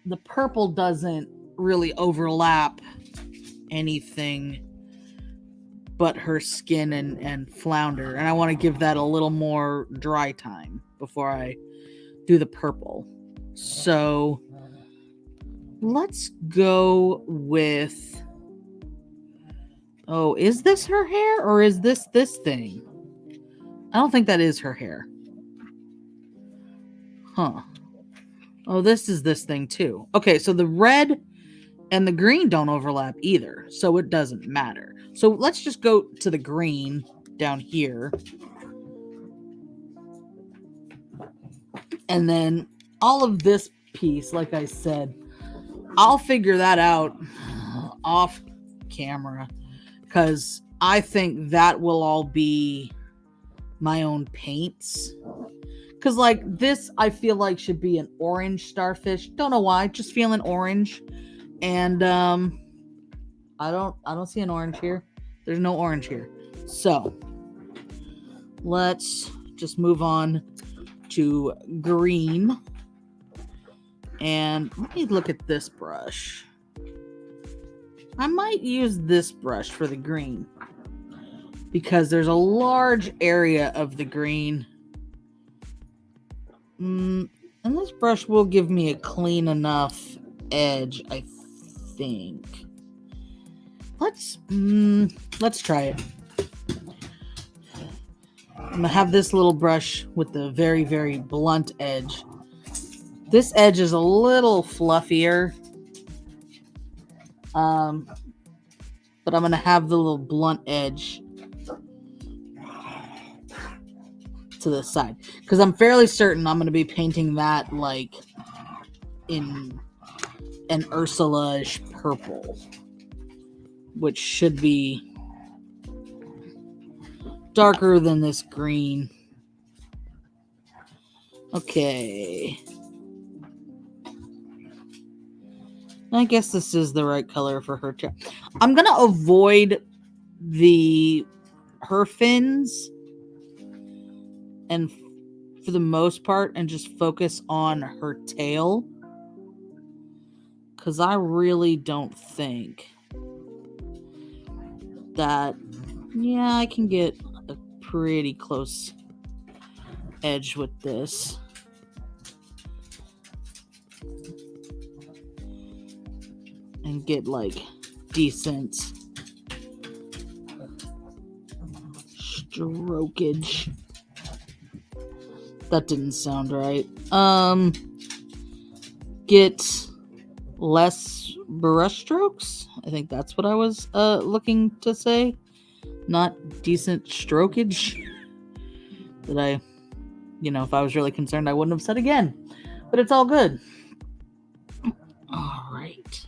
The purple doesn't really overlap anything but her skin and flounder. And I want to give that a little more dry time before I do the purple. So let's go with... Oh, is this her hair or is this thing? I don't think that is her hair. Huh. Oh, this is this thing too. Okay, so the red and the green don't overlap either, so it doesn't matter. So let's just go to the green down here. And then all of this piece, like I said, I'll figure that out off camera, because I think that will all be my own paints. Because like this, I feel like should be an orange starfish. Don't know why, just feeling orange. And I don't see an orange here. There's no orange here. So let's just move on to green. And let me look at this brush. I might use this brush for the green, because there's a large area of the green. And this brush will give me a clean enough edge, I think. Let's try it. I'm gonna have this little brush with the very, very blunt edge. This edge is a little fluffier. But I'm gonna have the little blunt edge to the side, because I'm fairly certain I'm gonna be painting that like in an Ursula-ish purple, which should be darker than this green. Okay. I guess this is the right color for her chair. I'm gonna avoid her fins and for the most part, and just focus on her tail, because I really don't think that, yeah, I can get a pretty close edge with this. And get like decent strokage. That didn't sound right. Get less brush strokes. I think that's what I was looking to say. Not decent strokage. That I, if I was really concerned, I wouldn't have said again. But it's all good. All right.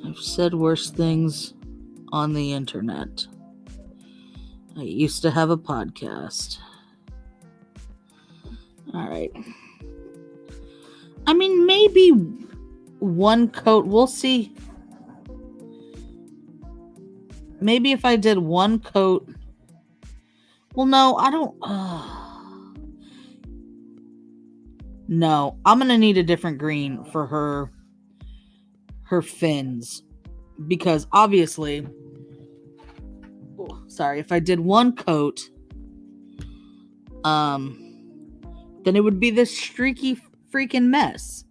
I've said worse things on the internet. I used to have a podcast. All right. I mean, maybe one coat. We'll see. Maybe if I did one coat. Well, no, I don't. No, I'm going to need a different green for her fins, because obviously, if I did one coat, then it would be this streaky freaking mess,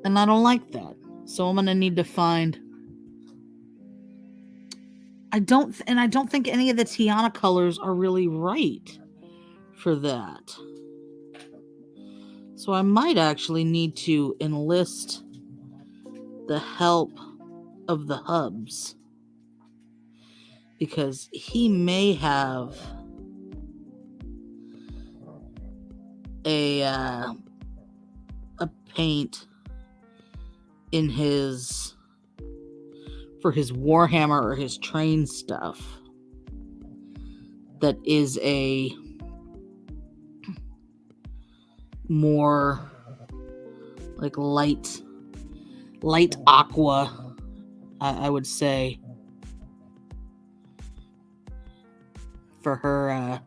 and I don't like that. So I'm gonna need to find. I don't think any of the Tiana colors are really right for that. So I might actually need to enlist the help of the hubs, because he may have a paint in his, for his Warhammer or his train stuff, that is a more like light aqua, I would say, for her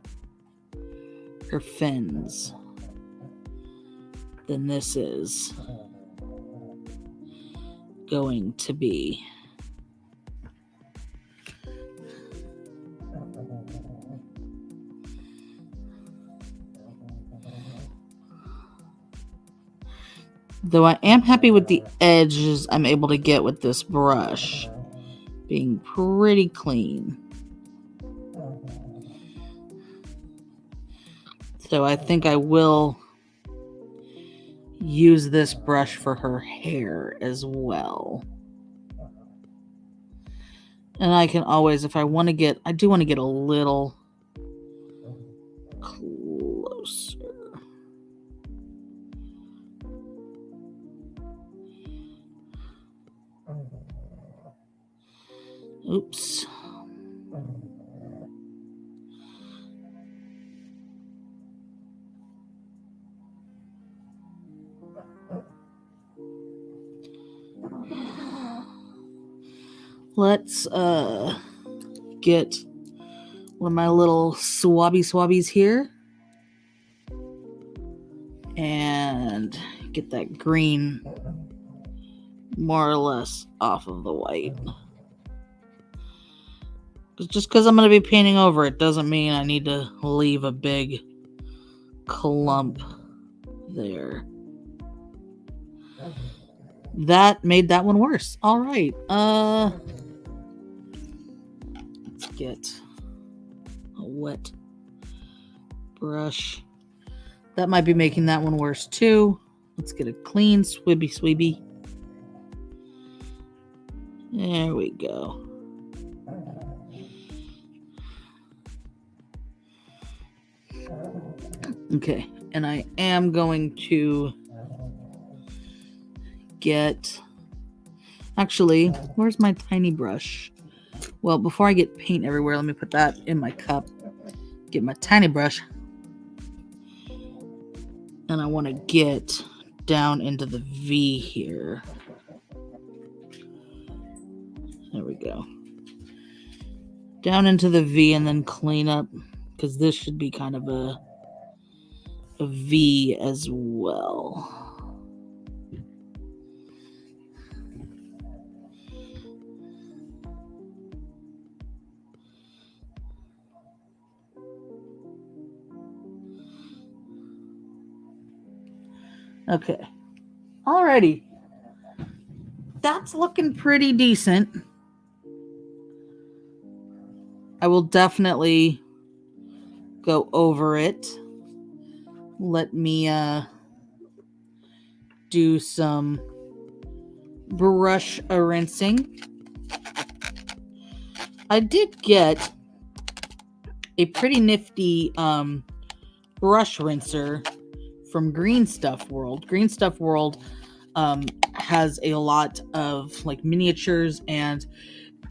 fins than this is going to be. Though I am happy with the edges I'm able to get with this brush being pretty clean. So I think I will use this brush for her hair as well. And I can always, if I want to get, I do want to get a little closer. Oops. Let's get one of my little swabbies here and get that green more or less off of the white. Just because I'm going to be painting over it doesn't mean I need to leave a big clump there. That made that one worse. All right. Let's get a wet brush. That might be making that one worse too. Let's get a clean swibby. There we go. Okay, and I am going to get, actually, where's my tiny brush? Well, before I get paint everywhere, let me put that in my cup. Get my tiny brush. And I want to get down into the V here. There we go. Down into the V and then clean up, because this should be kind of a V as well. Okay. Alrighty. That's looking pretty decent. I will definitely go over it. Let me do some brush rinsing. I did get a pretty nifty brush rinser from Green Stuff World. Green Stuff World has a lot of like miniatures, and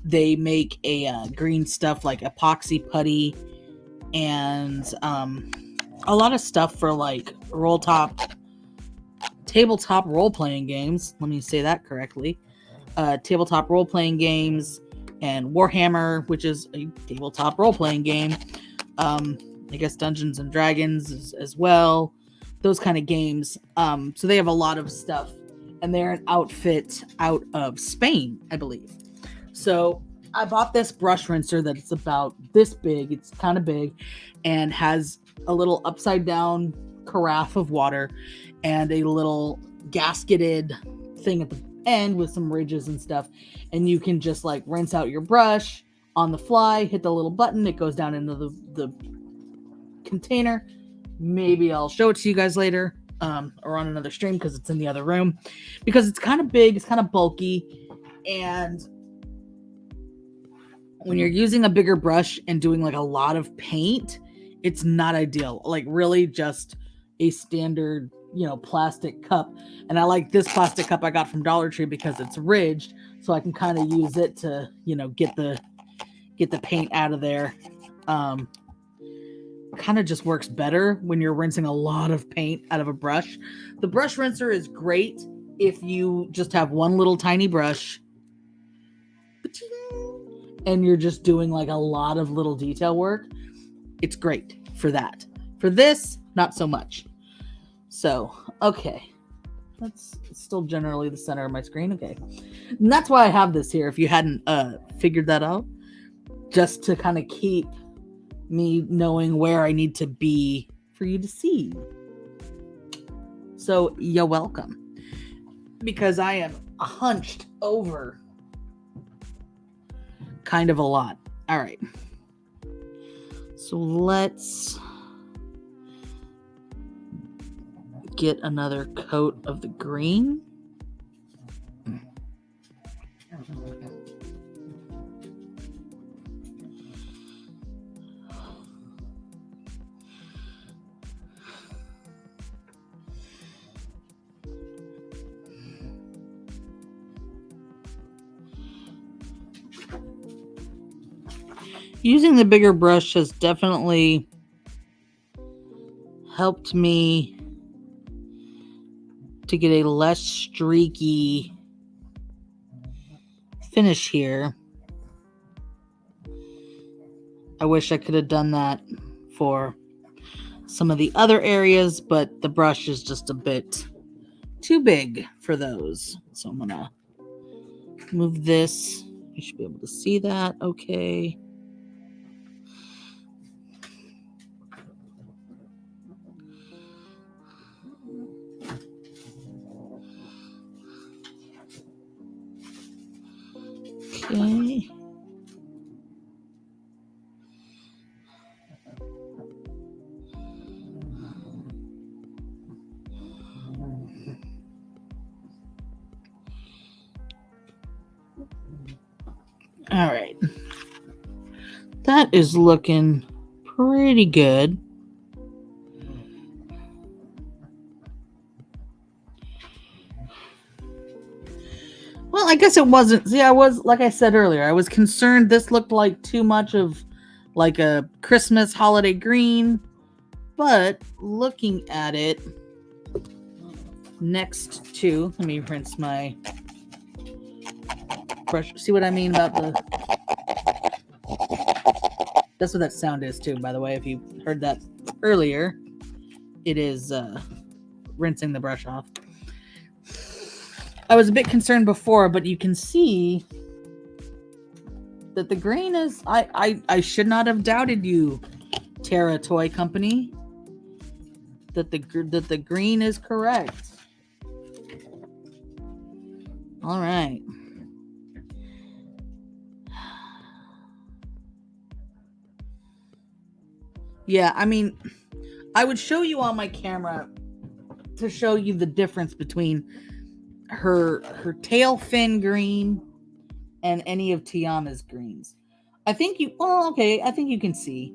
they make a green stuff like epoxy putty and a lot of stuff for like tabletop role-playing games. Let me say that correctly. Tabletop role-playing games and Warhammer, which is a tabletop role-playing game. I guess Dungeons and Dragons as well. Those kind of games. So they have a lot of stuff, and they're an outfit out of Spain, I believe. So I bought this brush rinser that's about this big. It's kind of big and has a little upside down carafe of water and a little gasketed thing at the end with some ridges and stuff. And you can just like rinse out your brush on the fly, hit the little button. It goes down into the container. Maybe I'll show it to you guys later. or on another stream because it's in the other room, because it's kind of big, it's kind of bulky, and when you're using a bigger brush and doing like a lot of paint, it's not ideal. Like really just a standard, plastic cup. And I like this plastic cup I got from Dollar Tree because it's ridged, so I can kind of use it to, get the paint out of there. Kind of just works better when you're rinsing a lot of paint out of a brush. The brush rinser is great if you just have one little tiny brush and you're just doing like a lot of little detail work. It's great for that. For this, not so much. So, okay. That's still generally the center of my screen. Okay. And that's why I have this here, if you hadn't figured that out. Just to kind of keep me knowing where I need to be for you to see. So, you're welcome. Because I am hunched over kind of a lot. All right. So let's get another coat of the green. Using the bigger brush has definitely helped me to get a less streaky finish here. I wish I could have done that for some of the other areas, but the brush is just a bit too big for those. So I'm gonna move this. You should be able to see that. Okay. Okay. All right. That is looking pretty good. Well, I guess it wasn't. See, I was, like I said earlier, I was concerned this looked like too much of like a Christmas holiday green. But looking at it next to, let me rinse my brush. See what I mean about the, that's what that sound is too, by the way, if you heard that earlier. It is rinsing the brush off. I was a bit concerned before, but you can see that the green is, I should not have doubted you, Terra Toy Company, that the green is correct. All right. Yeah, I mean, I would show you on my camera to show you the difference between her tail fin green and any of Tiana's greens. I think you, well, okay, I think you can see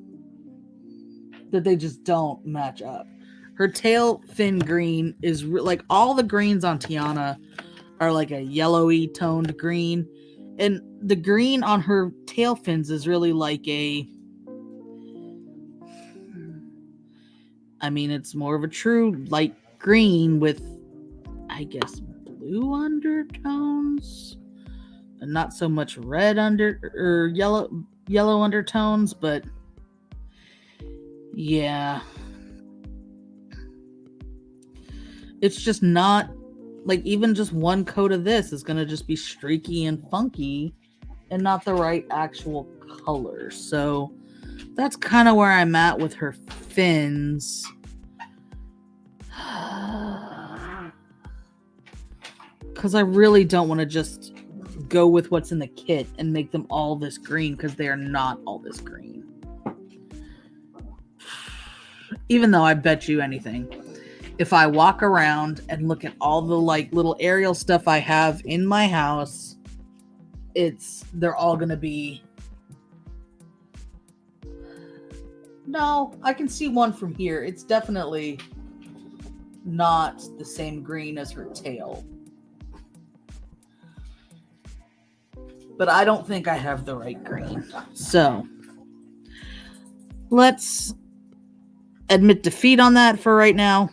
that they just don't match up. Her tail fin green is like all the greens on Tiana are like a yellowy toned green, and the green on her tail fins is really like a, I mean, it's more of a true light green with, I guess, blue undertones, and not so much red or yellow undertones, but yeah, it's just not like, even just one coat of this is gonna just be streaky and funky and not the right actual color. So that's kind of where I'm at with her fins. Because I really don't want to just go with what's in the kit and make them all this green, because they are not all this green. Even though I bet you anything, if I walk around and look at all the like little Ariel stuff I have in my house, they're all gonna be. No, I can see one from here. It's definitely not the same green as her tail. But I don't think I have the right green. So let's admit defeat on that for right now.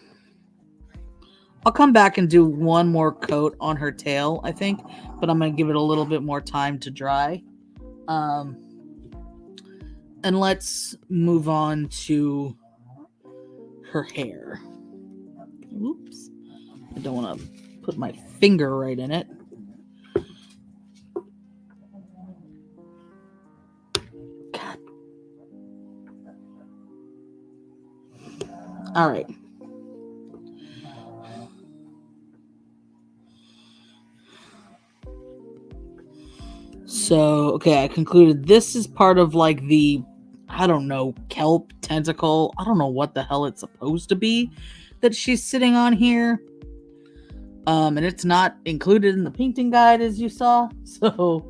I'll come back and do one more coat on her tail, I think, but I'm going to give it a little bit more time to dry. And let's move on to her hair. Oops. I don't want to put my finger right in it. God. All right. So, okay, I concluded this is part of like the, I don't know, kelp tentacle. I don't know what the hell it's supposed to be that she's sitting on here. And it's not included in the painting guide, as you saw. So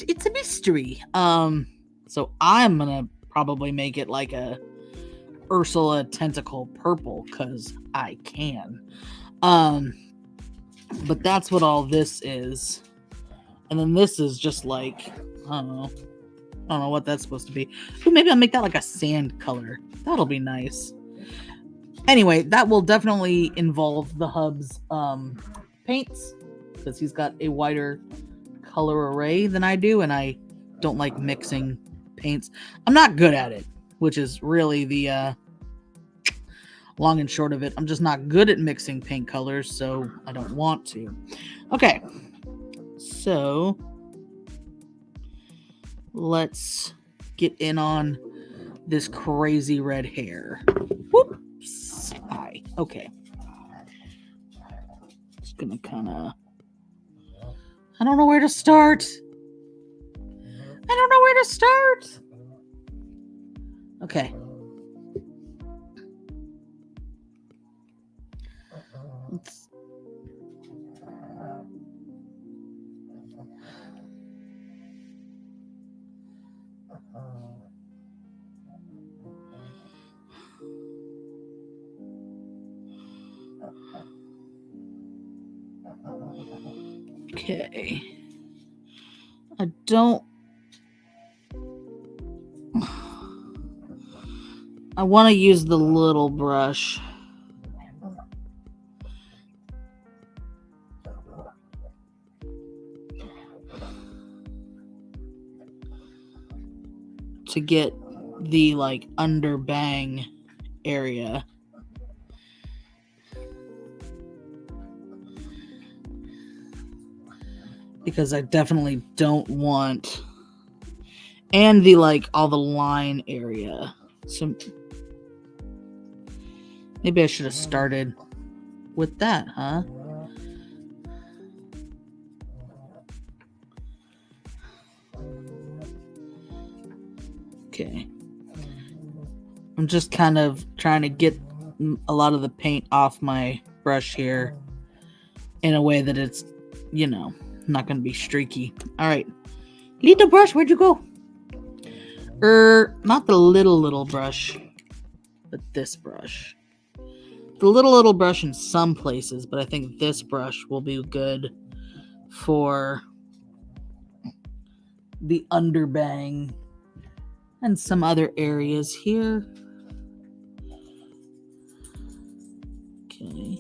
it's a mystery. So I'm gonna probably make it like a Ursula tentacle purple because I can. But that's what all this is. And then this is just like, I don't know what that's supposed to be. Ooh, maybe I'll make that like a sand color. That'll be nice. Anyway, that will definitely involve the hub's paints because he's got a wider color array than I do, and I don't like mixing paints. I'm not good at it, which is really the long and short of it. I'm just not good at mixing paint colors, so I don't want to. Okay, so let's get in on this crazy red hair. Whoops. Hi. Okay. Just gonna kind of... I don't know where to start. Okay. Okay. I don't... I want to use the little brush. To get the like underbang area. Because I definitely don't want, and the like all the line area. So maybe I should have started with that, huh? Okay. I'm just kind of trying to get a lot of the paint off my brush here in a way that it's, you know, not going to be streaky. All right. Little brush, where'd you go? Not the little brush, but this brush. The little brush in some places, but I think this brush will be good for the underbang and some other areas here. Okay.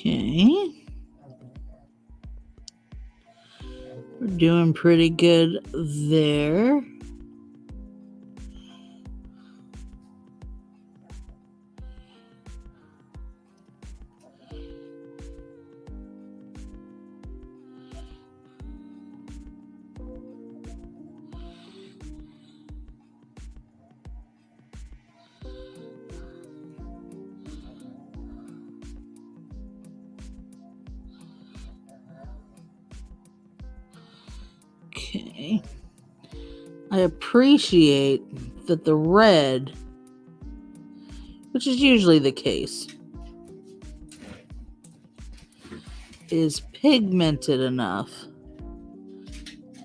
Okay. We're doing pretty good there. Okay. I appreciate that the red, which is usually the case, is pigmented enough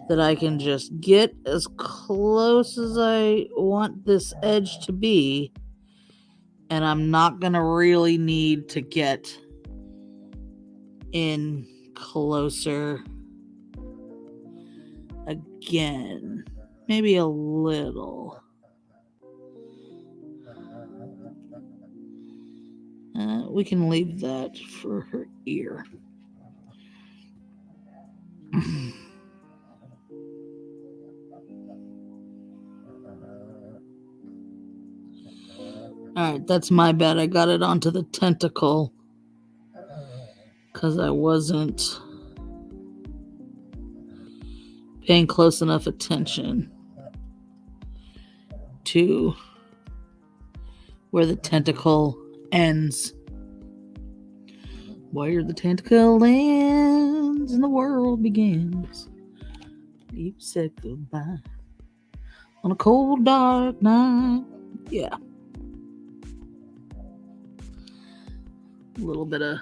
that I can just get as close as I want this edge to be, and I'm not going to really need to get in closer again. Maybe a little. We can leave that for her ear. Alright, that's my bad. I got it onto the tentacle because I wasn't paying close enough attention to where the tentacle ends. Where the tentacle ends and the world begins. You said goodbye on a cold, dark night. Yeah. A little bit of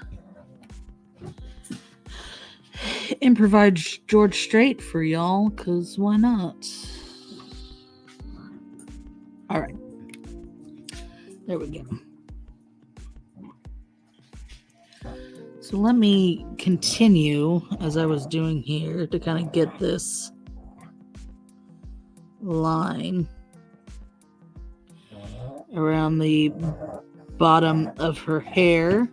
improvised George Strait for y'all, because why not? All right. There we go. So let me continue as I was doing here to kind of get this line around the bottom of her hair.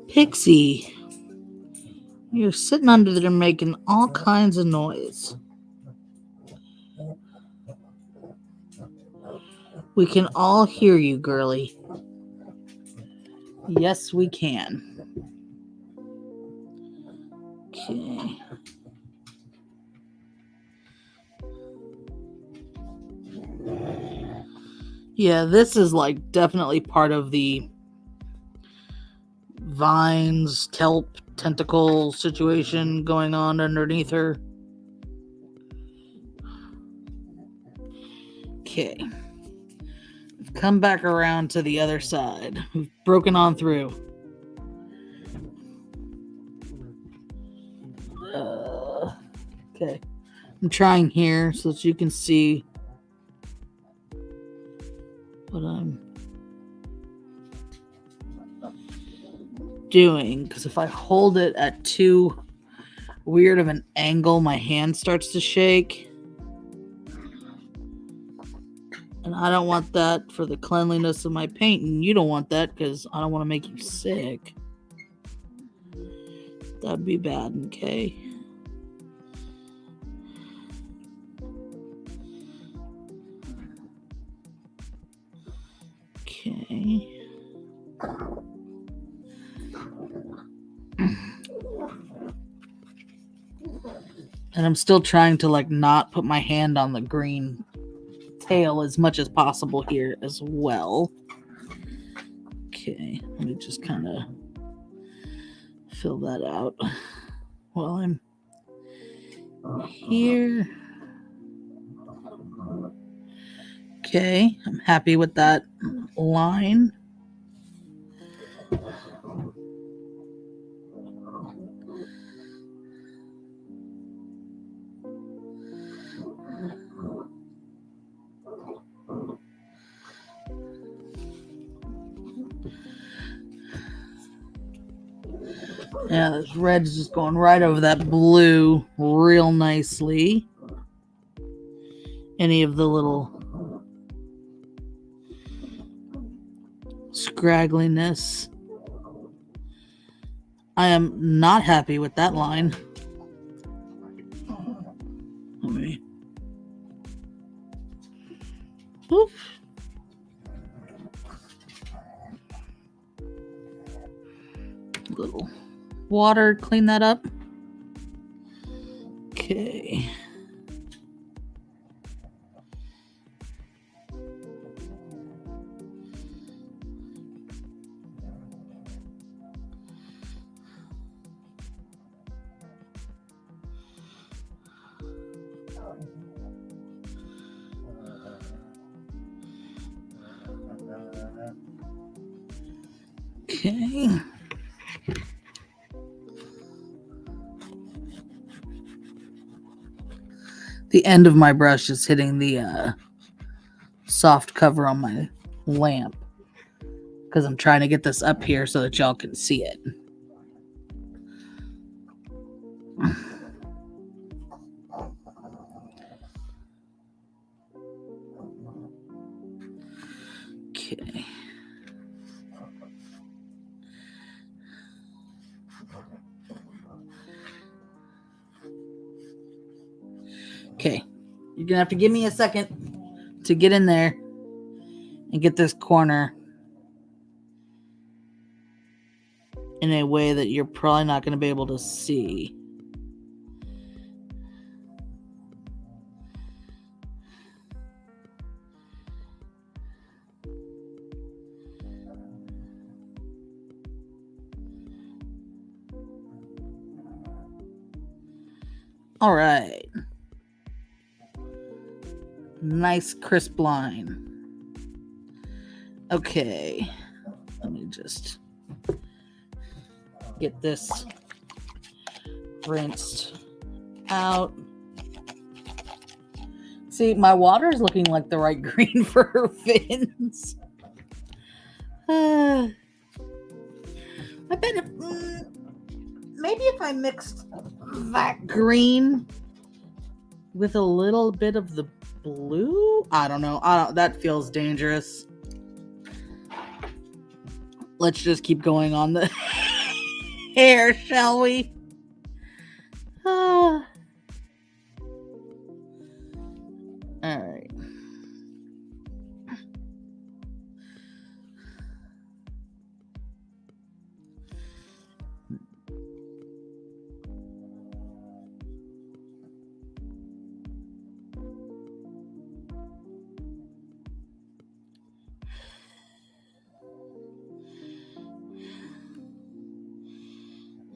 Pixie, you're sitting under there making all kinds of noise. We can all hear you, girly. Yes, we can. Okay. Yeah, this is like definitely part of the vines, kelp, tentacle situation going on underneath her. Okay. We've come back around to the other side. We've broken on through. Okay. I'm trying here so that you can see what I'm doing, because if I hold it at too weird of an angle, my hand starts to shake, and I don't want that for the cleanliness of my paint, and you don't want that because I don't want to make you sick. That'd be bad. Okay. Okay. And I'm still trying to like not put my hand on the green tail as much as possible here as well. Okay, let me just kind of fill that out while I'm here. Okay, I'm happy with that line. Yeah, this red is just going right over that blue real nicely. Any of the little scraggliness. I am not happy with that line. Let me. Oof. Little water, clean that up. Okay. Okay. The end of my brush is hitting the soft cover on my lamp because I'm trying to get this up here so that y'all can see it. Okay. Okay. You're going to have to give me a second to get in there and get this corner in a way that you're probably not going to be able to see. All right. Nice crisp line. Okay. Let me just get this rinsed out. See, my water is looking like the right green for her fins. I bet maybe if I mixed that green with a little bit of the blue, I don't know. That feels dangerous. Let's just keep going on the hair, shall we? All right.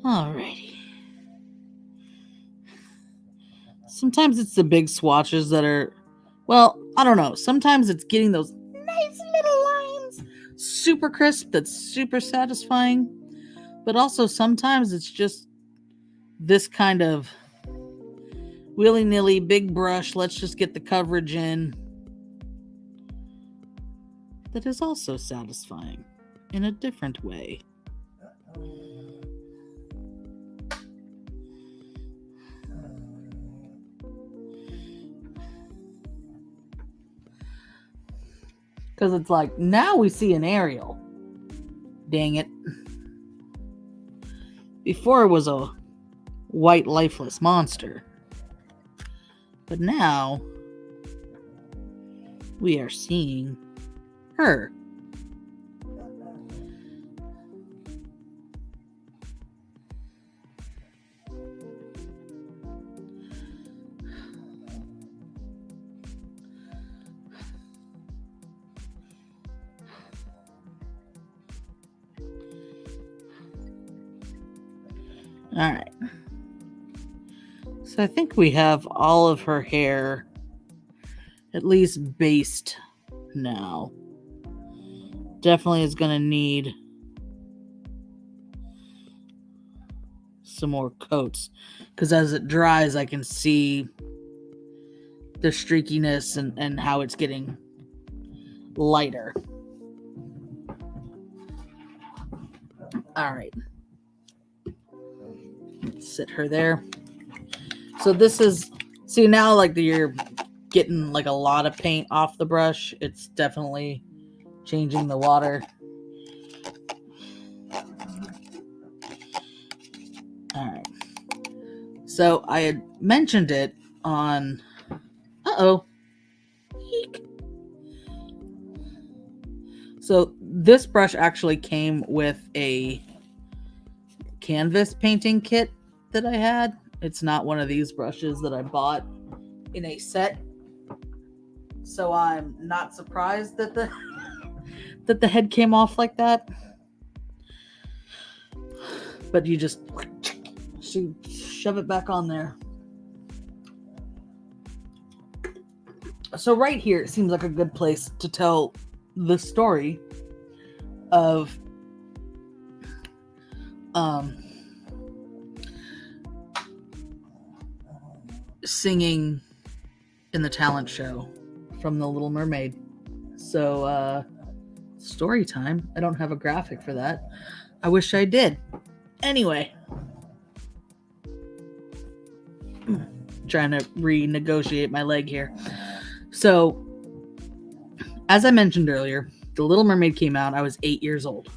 Alrighty. Sometimes it's the big swatches that are, well, I don't know. Sometimes it's getting those nice little lines, super crisp, that's super satisfying. But also sometimes it's just this kind of willy-nilly big brush, let's just get the coverage in, that is also satisfying in a different way. Because it's like, now we see an Ariel. Dang it. Before it was a white, lifeless monster. But now, we are seeing her. All right. So I think we have all of her hair at least based now. Definitely is going to need some more coats because as it dries, I can see the streakiness and how it's getting lighter. All right. Sit her there. So this is, see now like you're getting like a lot of paint off the brush. It's definitely changing the water. All right. So I had mentioned it on, Eek. So this brush actually came with a canvas painting kit that I had. It's not one of these brushes that I bought in a set. So I'm not surprised that the that the head came off like that. But you just shove it back on there. So right here, it seems like a good place to tell the story of singing in the talent show from The Little Mermaid. So story time. I don't have a graphic for that. I wish I did. Anyway, trying to renegotiate my leg here. So, as I mentioned earlier, The Little Mermaid came out. I was 8 years old.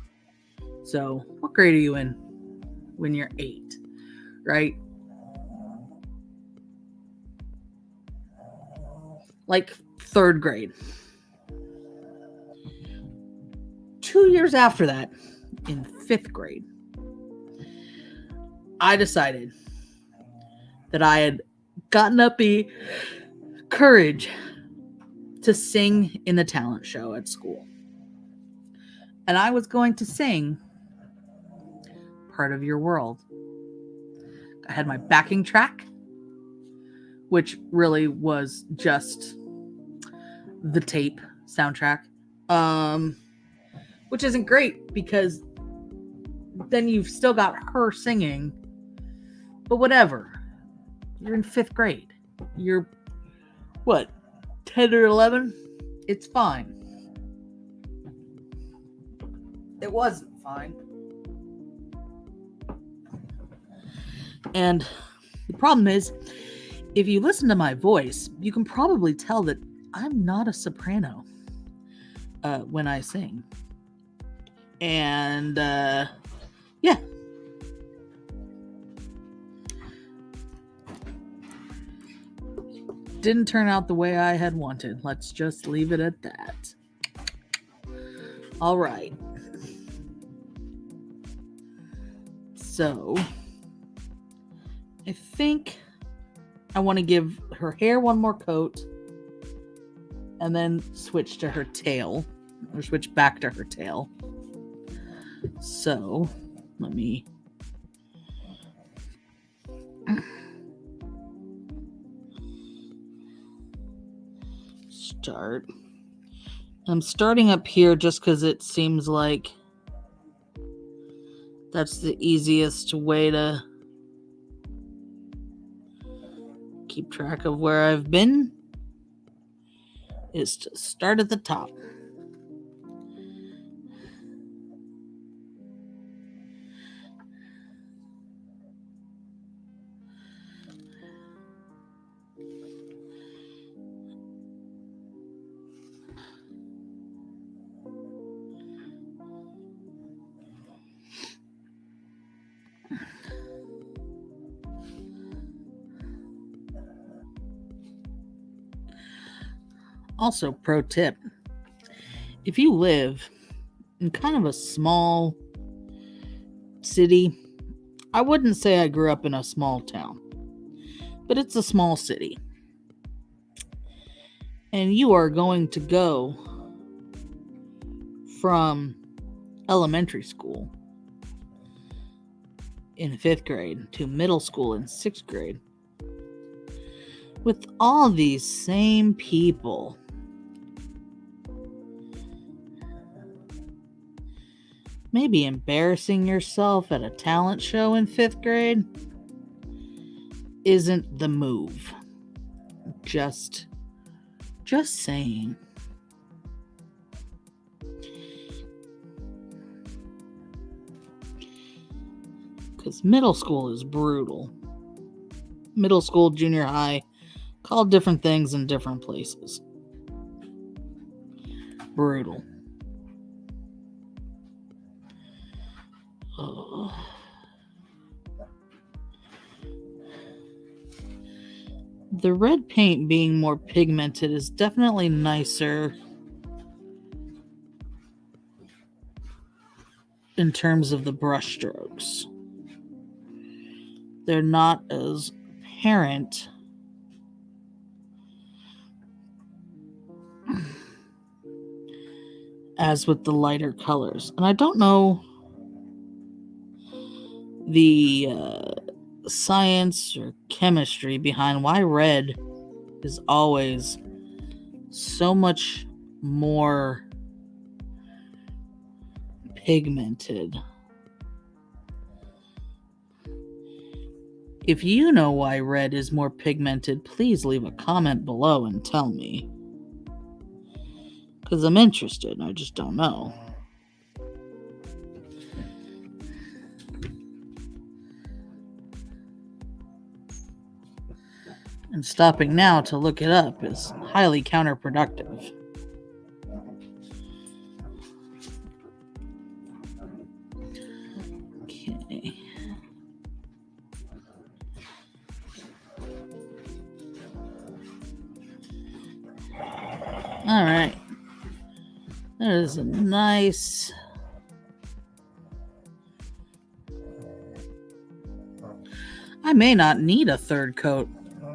So, what grade are you in when you're 8? Right? Like 3rd grade. 2 years after that, in 5th grade, I decided that I had gotten up the courage to sing in the talent show at school. And I was going to sing Part of Your World. I had my backing track, which really was just the tape soundtrack, which isn't great because then you've still got her singing, but whatever. You're in 5th grade. You're, what, 10 or 11? It's fine. It wasn't fine. And the problem is, if you listen to my voice, you can probably tell that I'm not a soprano when I sing. And yeah. Didn't turn out the way I had wanted. Let's just leave it at that. All right. So, I think I want to give her hair one more coat and then switch to her tail, or switch back to her tail. So, let me start. I'm starting up here just because it seems like that's the easiest way to keep track of where I've been, is to start at the top. Also, pro tip, if you live in kind of a small city, I wouldn't say I grew up in a small town, but it's a small city, and you are going to go from elementary school in 5th grade to middle school in 6th grade with all these same people. Maybe embarrassing yourself at a talent show in 5th grade isn't the move. Just saying. Because middle school is brutal. Middle school, junior high, called different things in different places. Brutal. Oh. The red paint being more pigmented is definitely nicer in terms of the brush strokes. They're not as apparent as with the lighter colors. And I don't know the science or chemistry behind why red is always so much more pigmented. If you know why red is more pigmented, please leave a comment below and tell me. Because I'm interested, I just don't know. And stopping now to look it up is highly counterproductive. Okay. All right. That is a nice... I may not need a third coat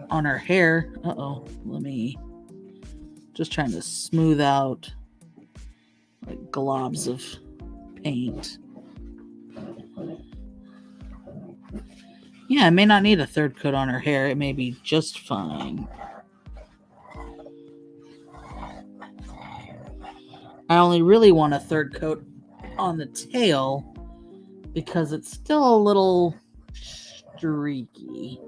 on her hair. Uh-oh. Let me... Just trying to smooth out like globs of paint. Yeah, I may not need a third coat on her hair. It may be just fine. I only really want a third coat on the tail because it's still a little streaky.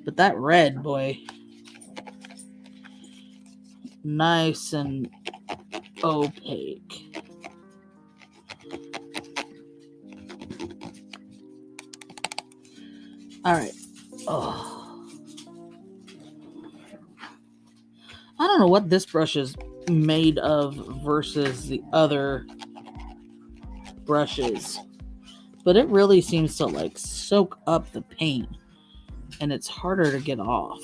But that red, boy, nice and opaque. All right. Oh. I don't know what this brush is made of versus the other brushes, but it really seems to like soak up the paint and it's harder to get off.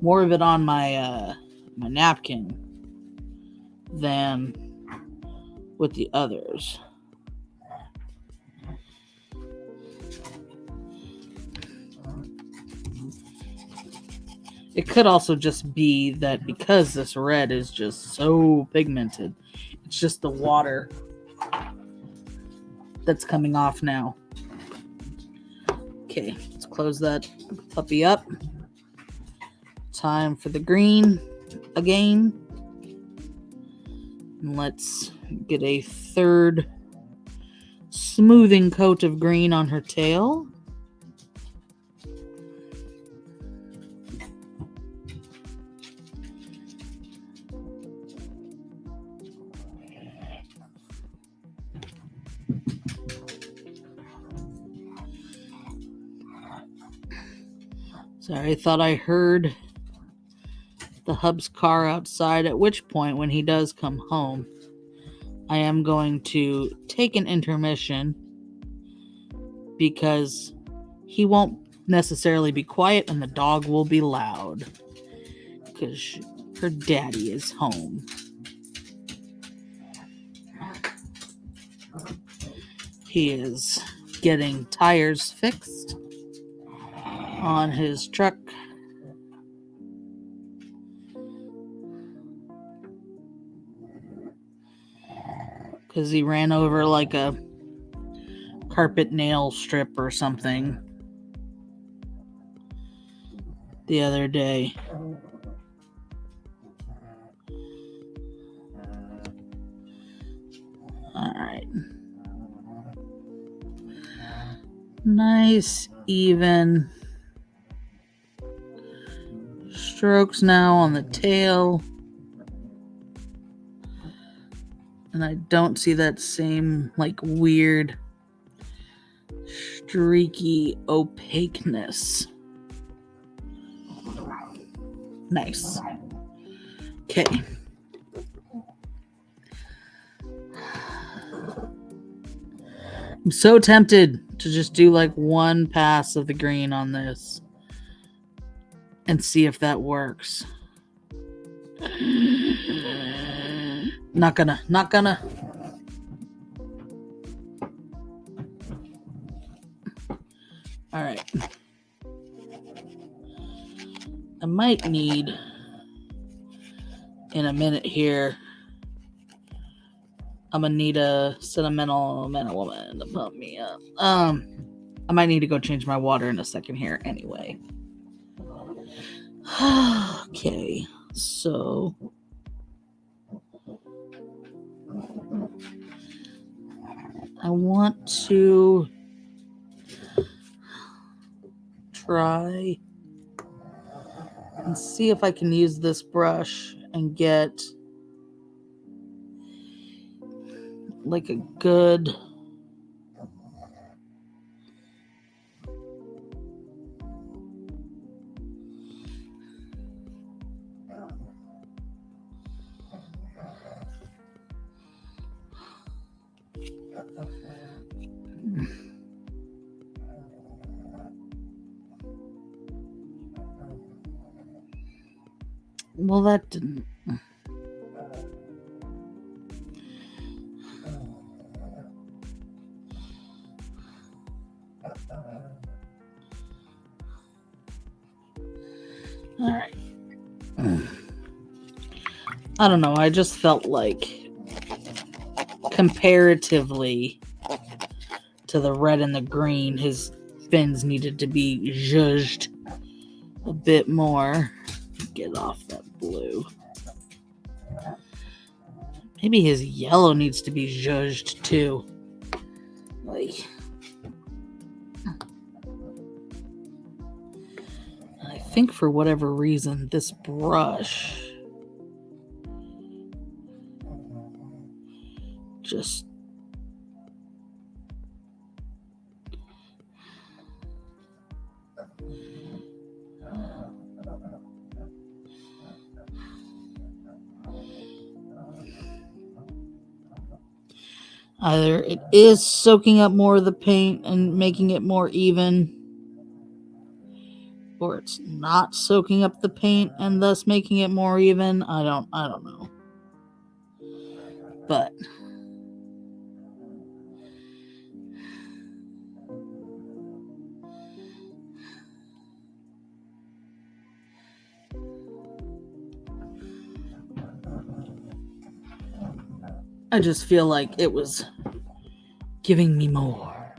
More of it on my my napkin than with the others. It could also just be that because this red is just so pigmented, it's just the water that's coming off now. Okay, let's close that puppy up. Time for the green again. And let's get a third smoothing coat of green on her tail. Sorry, I thought I heard the hub's car outside, at which point, when he does come home, I am going to take an intermission because he won't necessarily be quiet and the dog will be loud because her daddy is home. He is getting tires fixed on his truck. Because he ran over like a carpet nail strip or something the other day. Alright. Nice, even strokes now on the tail. And I don't see that same like weird streaky opaqueness. Nice. Okay. I'm so tempted to just do like one pass of the green on this and see if that works. Not gonna. All right. I might need, in a minute here, I'm gonna need a sentimental man or woman to pump me up. I might need to go change my water in a second here anyway. Okay, so I want to try and see if I can use this brush and get like a good well, that didn't. All right. I don't know. I just felt like comparatively to the red and the green, his fins needed to be zhuzhed a bit more. Get off that blue. Maybe his yellow needs to be zhuzhed too. Like, I think for whatever reason, this brush just either it is soaking up more of the paint and making it more even, or it's not soaking up the paint and thus making it more even. I don't know. But I just feel like it was giving me more.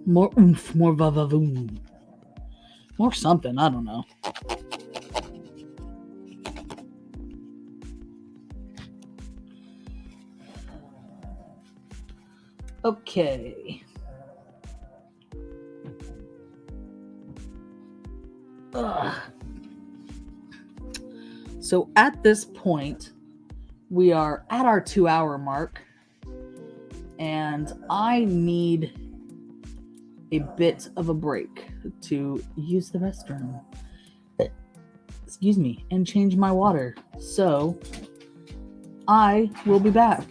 More oomph, more va-va-voom. More something, I don't know. Okay. Ugh. So at this point, we are at our 2-hour mark, and I need a bit of a break to use the restroom. Excuse me, and change my water. So I will be back.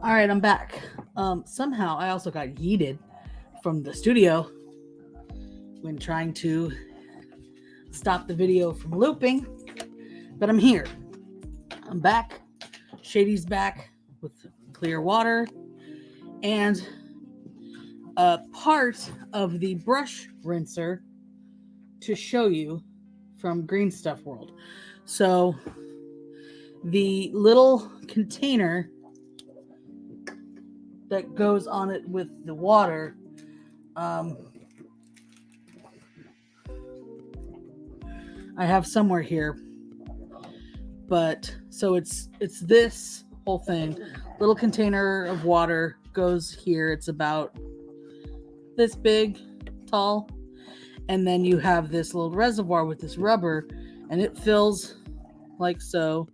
All right, I'm back. Somehow I also got yeeted from the studio when trying to stop the video from looping, but I'm here. I'm back. Shady's back with clear water and a part of the brush rinser to show you from Green Stuff World. So the little container that goes on it with the water, I have somewhere here, but so it's this whole thing. Little container of water goes here. It's about this big, tall, and then you have this little reservoir with this rubber, and it fills like so.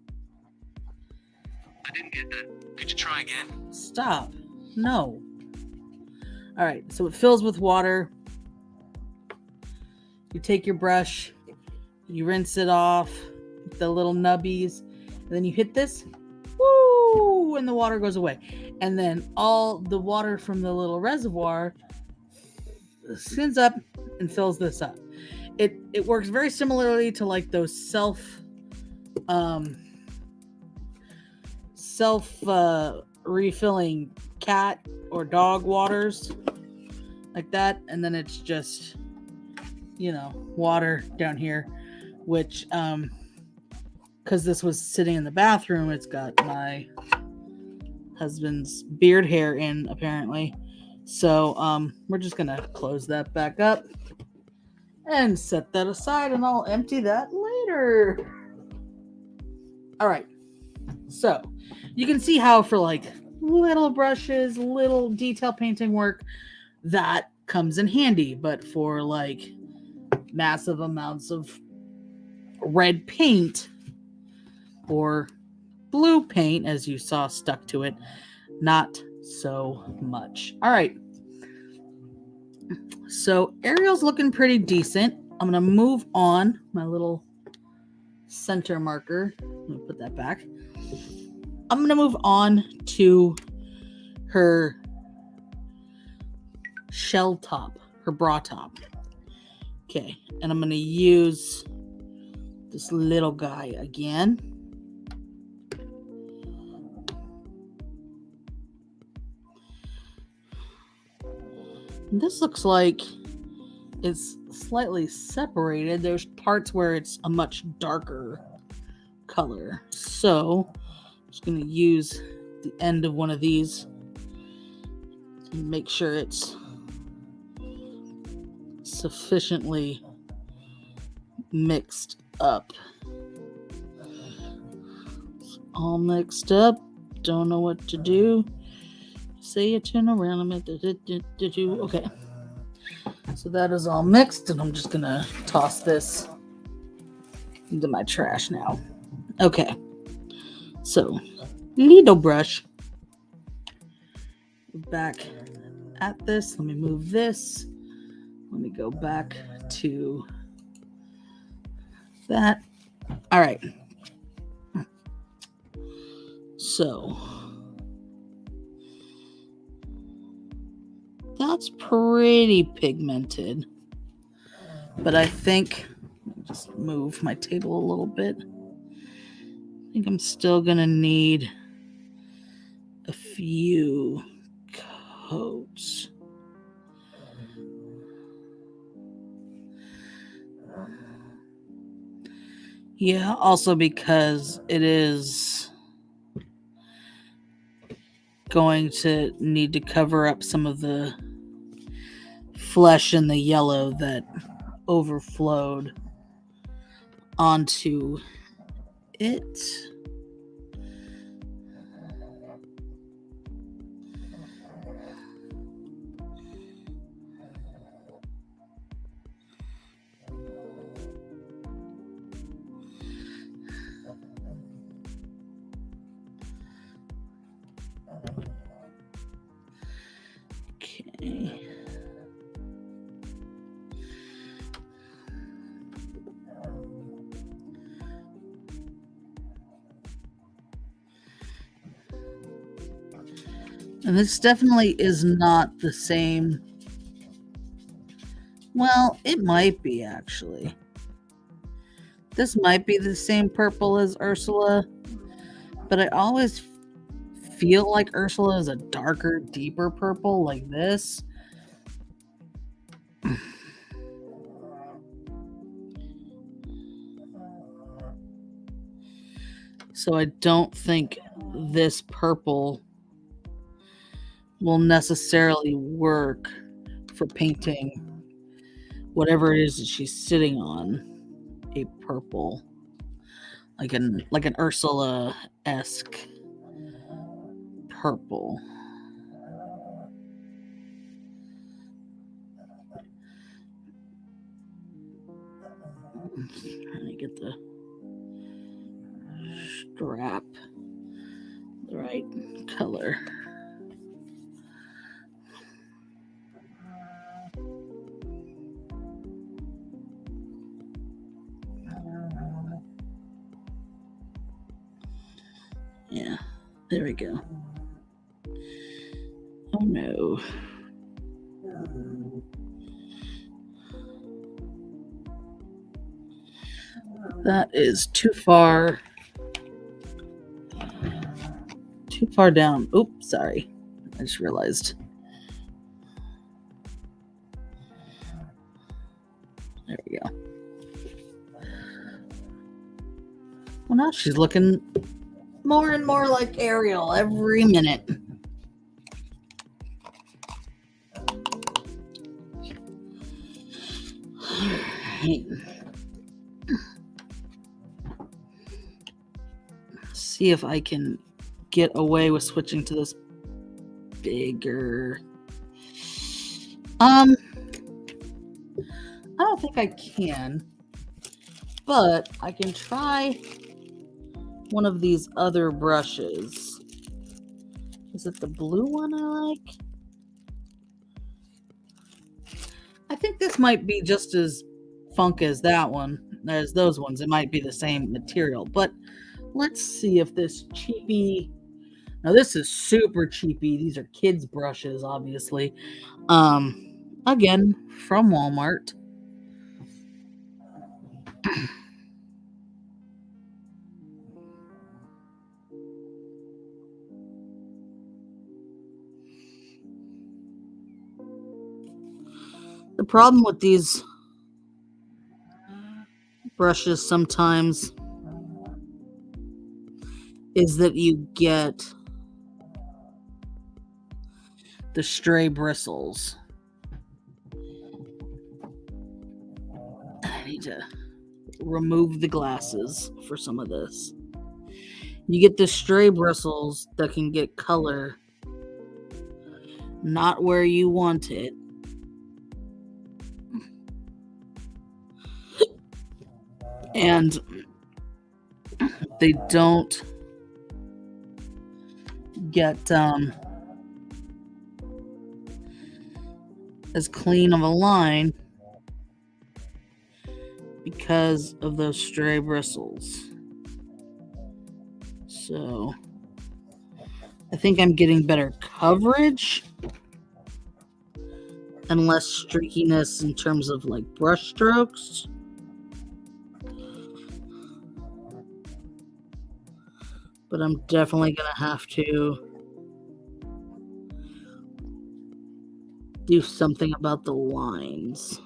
I didn't get that. Could you try again? Stop. No. All right, so it fills with water. You take your brush, you rinse it off, the little nubbies, and then you hit this, woo, and the water goes away. And then all the water from the little reservoir spins up and fills this up. It works very similarly to like those self refilling cat or dog waters like that, and then it's just, you know, water down here, which because this was sitting in the bathroom, it's got my husband's beard hair in apparently. So we're just gonna close that back up and set that aside, and I'll empty that later. All right, so you can see how for like little brushes, little detail painting work, that comes in handy, but for like massive amounts of red paint or blue paint, as you saw stuck to it, not so much. All right, so Ariel's looking pretty decent. I'm gonna move on my little center marker. Let me put that back. I'm gonna move on to her shell top, her bra top. Okay, and I'm gonna use this little guy again. This looks like it's slightly separated. There's parts where it's a much darker color. So I'm just going to use the end of one of these and make sure it's sufficiently mixed up. It's all mixed up. Don't know what to do. Say you turn around a minute. Okay. So that is all mixed, and I'm just gonna toss this into my trash now. Okay. So, little brush. Back at this. Let me move this. Let me go back to that. All right. So that's pretty pigmented, but I think, just move my table a little bit. I think I'm still gonna need a few coats. Yeah, also because it is going to need to cover up some of the flesh and the yellow that overflowed onto it. Okay. And this definitely is not the same. Well, it might be actually. This might be the same purple as Ursula, but I always feel like Ursula is a darker, deeper purple like this. So I don't think this purple will necessarily work for painting whatever it is that she's sitting on. A purple, like an Ursula-esque purple. Trying to get the strap the right color. Yeah, there we go. Oh no. That is too far down. Oops, sorry. I just realized. There we go. Well, now she's looking more and more like Ariel every minute. Alright. See if I can get away with switching to this bigger. I don't think I can, but I can try one of these other brushes. Is it the blue one I like? I think this might be just as funk as that one, as those ones. It might be the same material, but let's see if this cheapy. Now this is super cheapy. These are kids brushes, obviously. Again, from Walmart. The problem with these brushes sometimes is that you get the stray bristles. I need to remove the glasses for some of this. You get the stray bristles that can get color not where you want it. And they don't get as clean of a line because of those stray bristles. So I think I'm getting better coverage and less streakiness in terms of like brush strokes. But I'm definitely going to have to do something about the lines.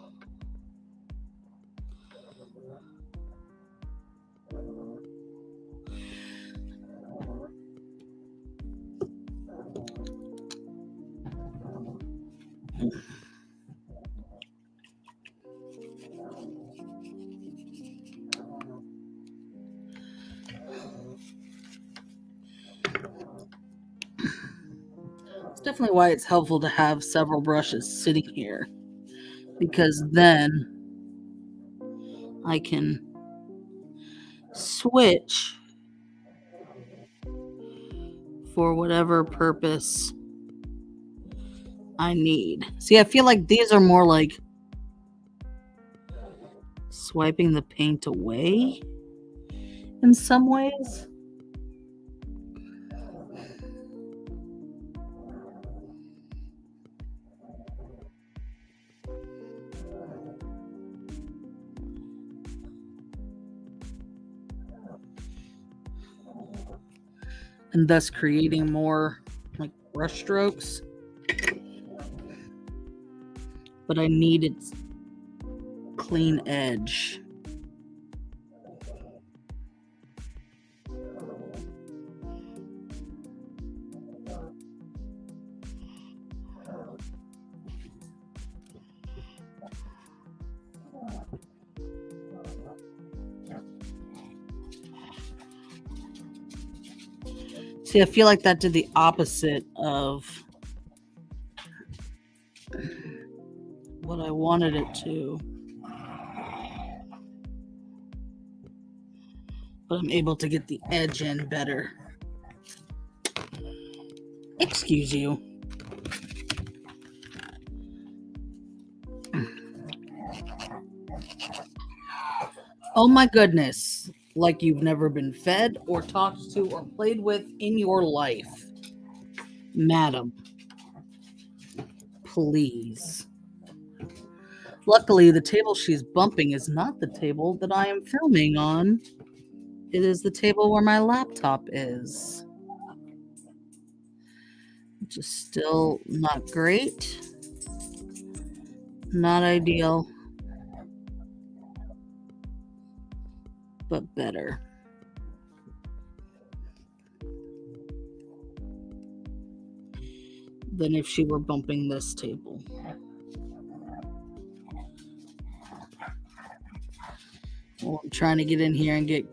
It's definitely why it's helpful to have several brushes sitting here, because then I can switch for whatever purpose I need. See, I feel like these are more like swiping the paint away in some ways. and thus creating more like brush strokes. But I need its clean edge. See, I feel like that did the opposite of what I wanted it to. But I'm able to get the edge in better. Excuse you. Oh my goodness. Like you've never been fed or talked to or played with in your life. Madam. Please. Luckily, the table she's bumping is not the table that I am filming on. It is the table where my laptop is. Which is still not great. Not ideal. But better. Than if she were bumping this table. Well, I'm trying to get in here and get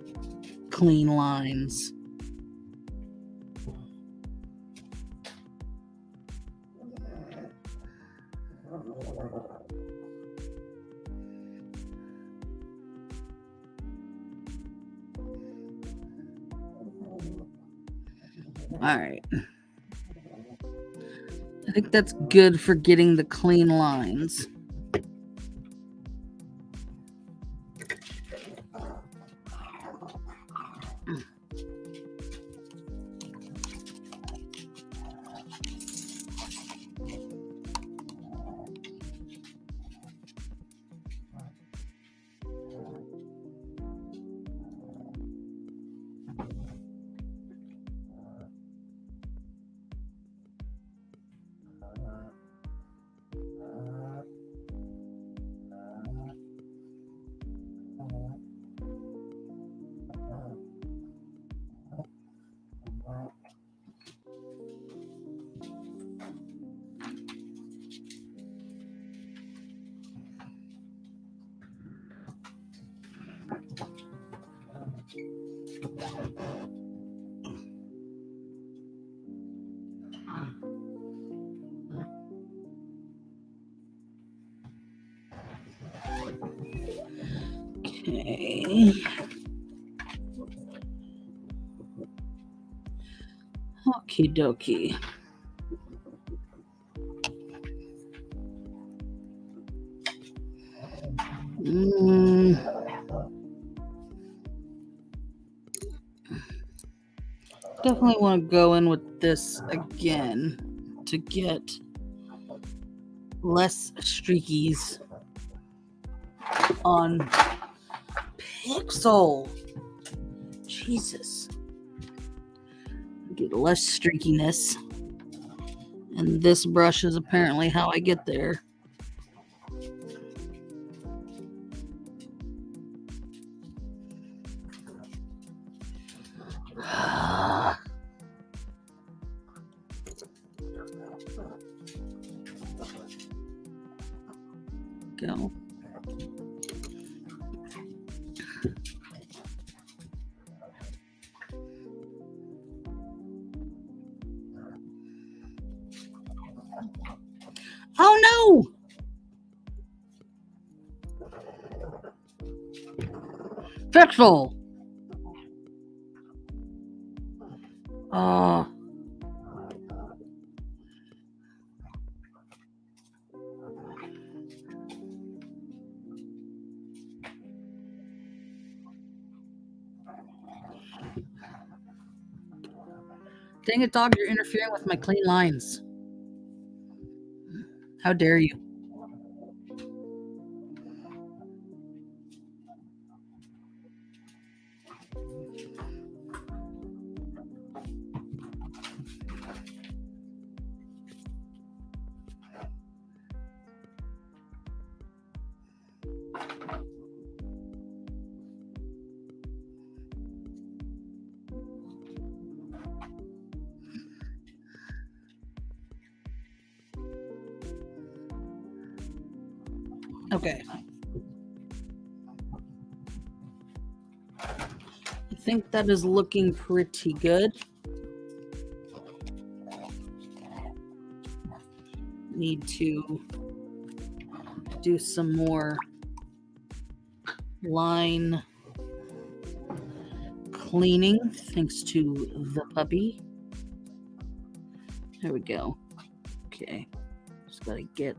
clean lines. All right. I think that's good for getting the clean lines. Okay. Okie dokie. Definitely want to go in with this again to get less streakies on Pixel. Jesus. Get less streakiness. And this brush is apparently how I get there. Go. Oh no! Pixel! Dang it, dog, you're interfering with my clean lines. How dare you? Okay. I think that is looking pretty good. Need to do some more line cleaning thanks to the puppy. There we go. Okay. Just gotta get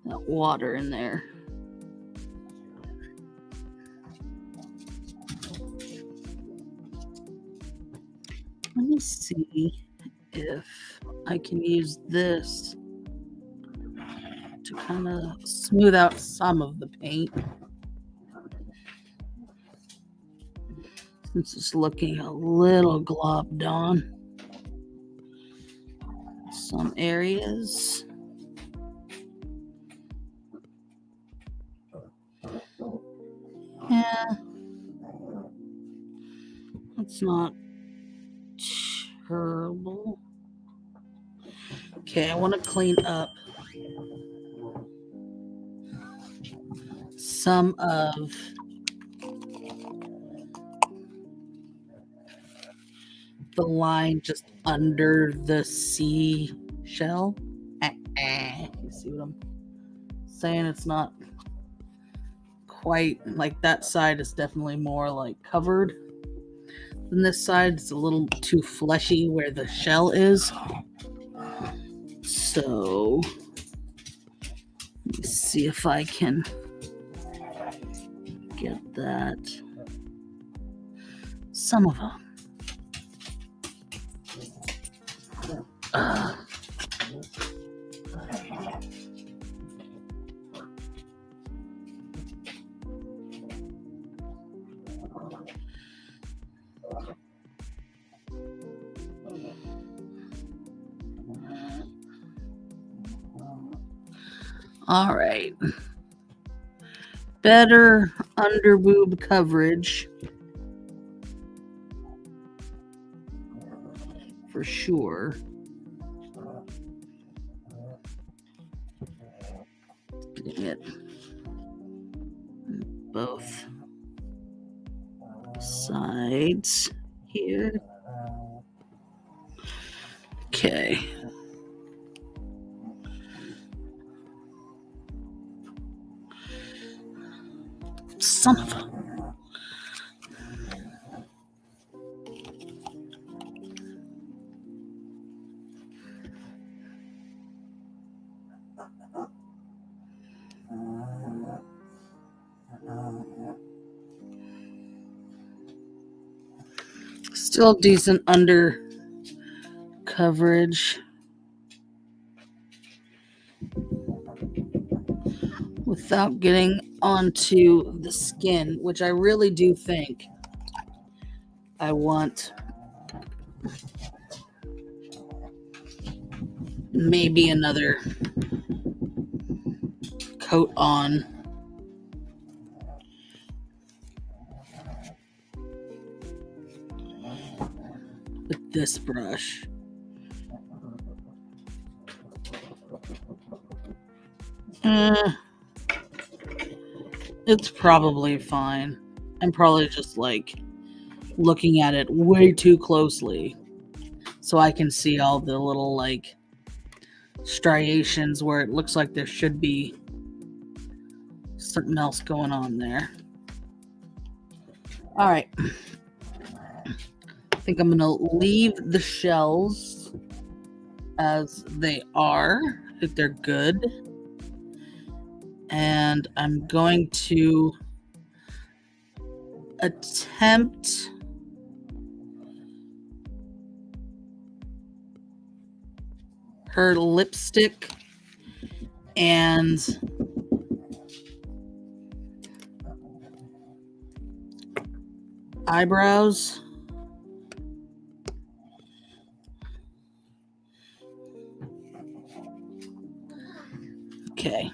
that water in there. Let me see if I can use this to kind of smooth out some of the paint. Since it's looking a little globbed on some areas. Yeah, that's not terrible. Okay, I want to clean up some of the line just under the seashell. You see what I'm saying? It's not quite like that side is definitely more like covered than this side. It's a little too fleshy where the shell is. So let me see if I can get that. Some of them. All right. Better under boob coverage. For sure. Getting it both sides here. Okay. Son of a... Still decent under coverage. Without getting onto the skin, which I really do think I want maybe another coat on. With this brush. It's probably fine. I'm probably just like looking at it way too closely so I can see all the little like striations where it looks like there should be something else going on there. All right. I think I'm going to leave the shells as they are. I think they're good. And I'm going to attempt her lipstick and eyebrows. Okay.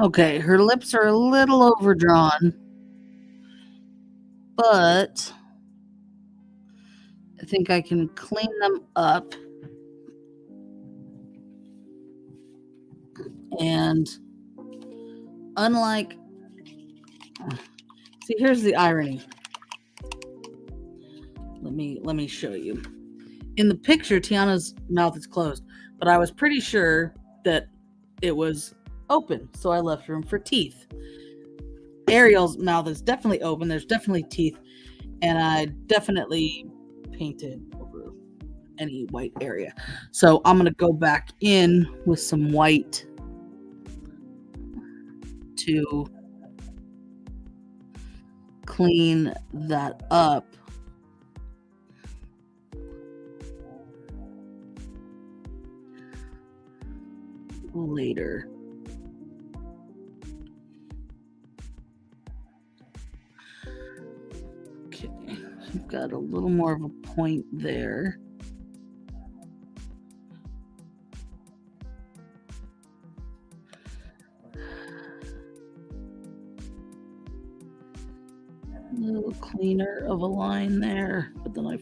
Okay, her lips are a little overdrawn, but I think I can clean them up. And unlike, see, here's the irony. Let me show you. In the picture, Tiana's mouth is closed, but I was pretty sure that it was open, so I left room for teeth. Ariel's mouth is definitely open. There's definitely teeth, and I definitely painted over any white area. So I'm gonna go back in with some white to clean that up. Later. Okay, I've got a little more of a point there. A little cleaner of a line there, but then I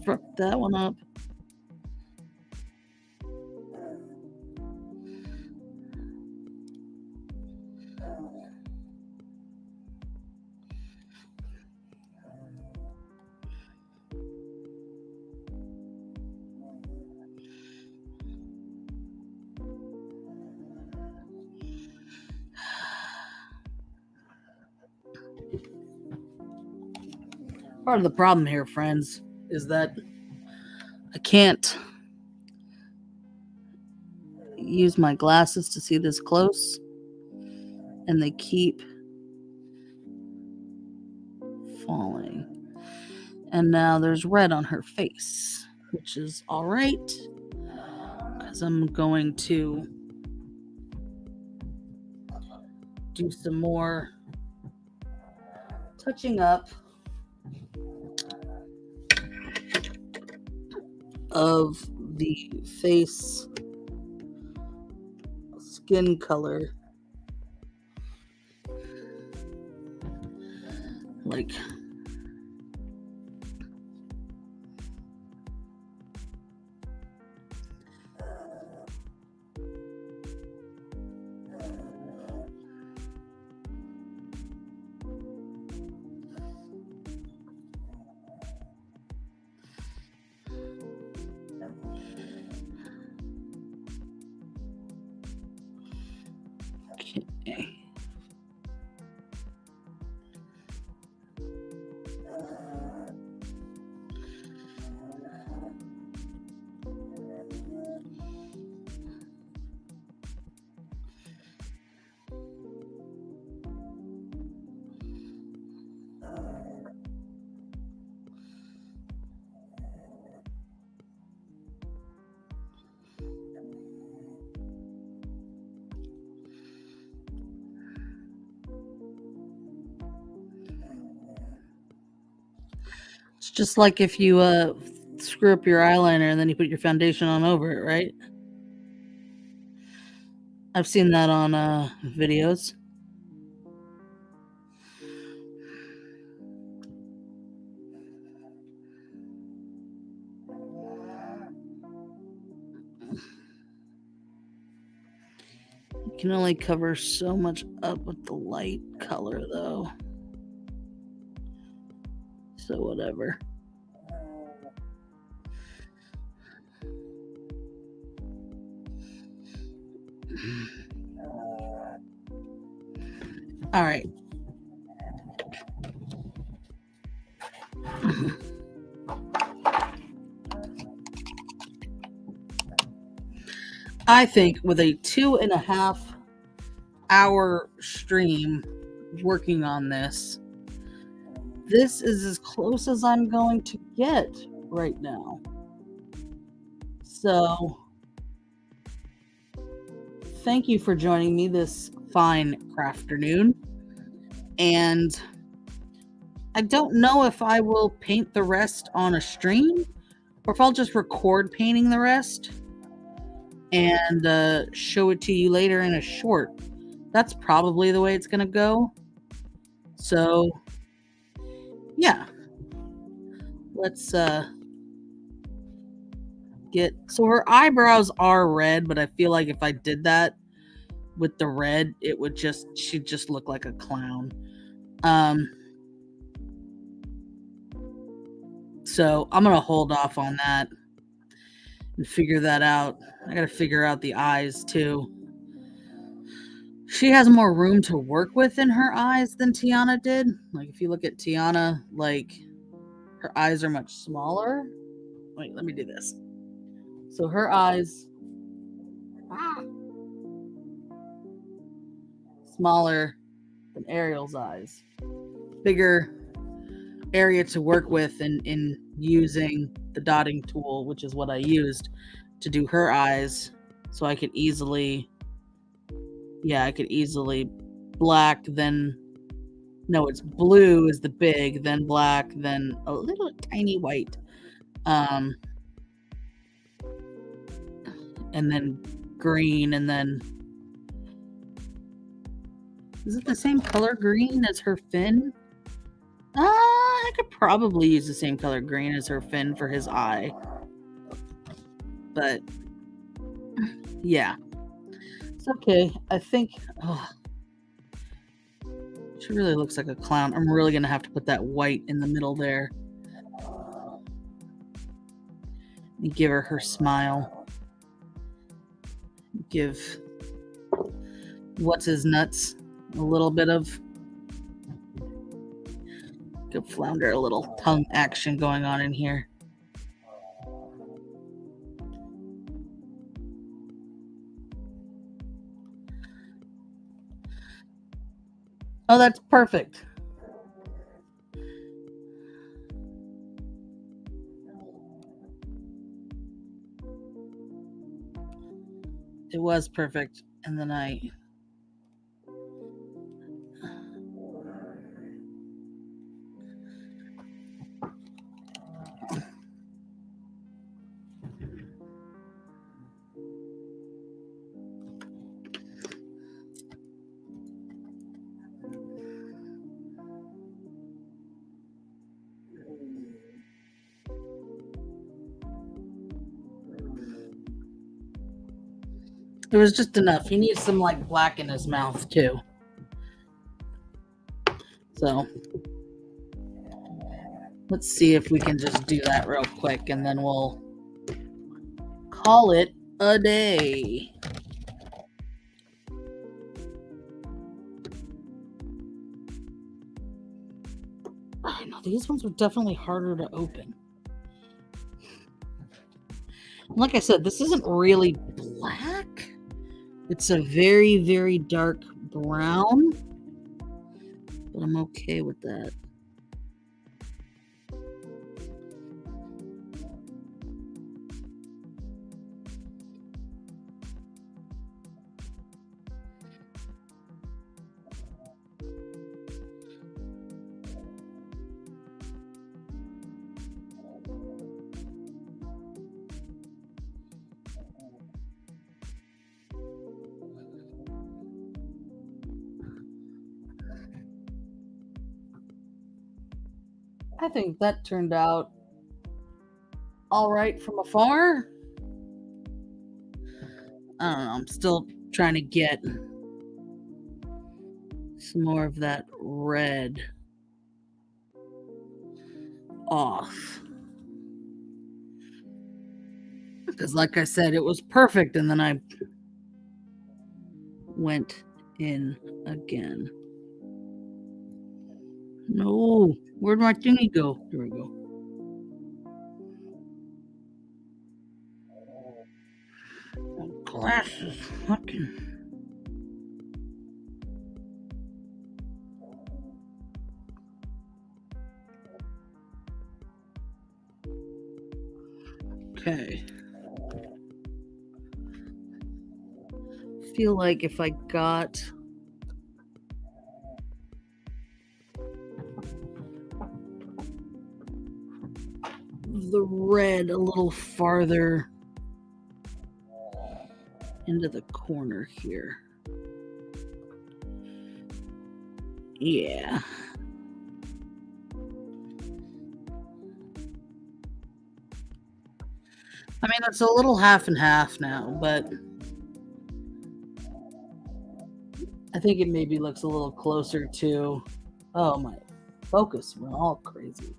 fucked that one up. Part of the problem here, friends, is that I can't use my glasses to see this close, and they keep falling. And now there's red on her face, which is all right, because I'm going to do some more touching up of the face skin color, like okay. It's just like if you screw up your eyeliner and then you put your foundation on over it, right? I've seen that on videos. You can only cover so much up with the light color, though. So whatever. All right. I think with a 2.5 hour stream working on this, this is as close as I'm going to get right now. So thank you for joining me this fine Crafternoon. And I don't know if I will paint the rest on a stream or if I'll just record painting the rest and show it to you later in a short. that's probably the way it's going to go. So, yeah. Let's so her eyebrows are red, but I feel like if I did that with the red, she'd just look like a clown. So I'm gonna hold off on that and figure that out. I gotta figure out the eyes too. She has more room to work with in her eyes than Tiana did. Like if you look at Tiana, like her eyes are much smaller. Wait, let me do this. So her eyes smaller than Ariel's eyes. Bigger area to work with in using the dotting tool, which is what I used to do her eyes. So I could easily black, then no, it's blue is the big, then black, then a little tiny white. And then green, and then is it the same color green as her fin? I could probably use the same color green as her fin for his eye. But yeah. It's okay. I think she really looks like a clown. I'm really gonna have to put that white in the middle there. And give her smile. Give what's his nuts a little bit of give Flounder a little tongue action going on in here. Oh, that's perfect. It was perfect. And then it was just enough. He needs some like black in his mouth too. So let's see if we can just do that real quick, and then we'll call it a day. I know these ones are definitely harder to open. Like I said, this isn't really black. It's a very, very dark brown, but I'm okay with that. I think that turned out all right from afar. I don't know. I'm still trying to get some more of that red off. Because like I said, it was perfect, and then I went in again. No, where'd my thingy go? There we go. My glasses, fucking. Okay. Feel like if I got the red a little farther into the corner here. Yeah. I mean, it's a little half and half now, but I think it maybe looks a little closer to, oh my, focus went all crazy.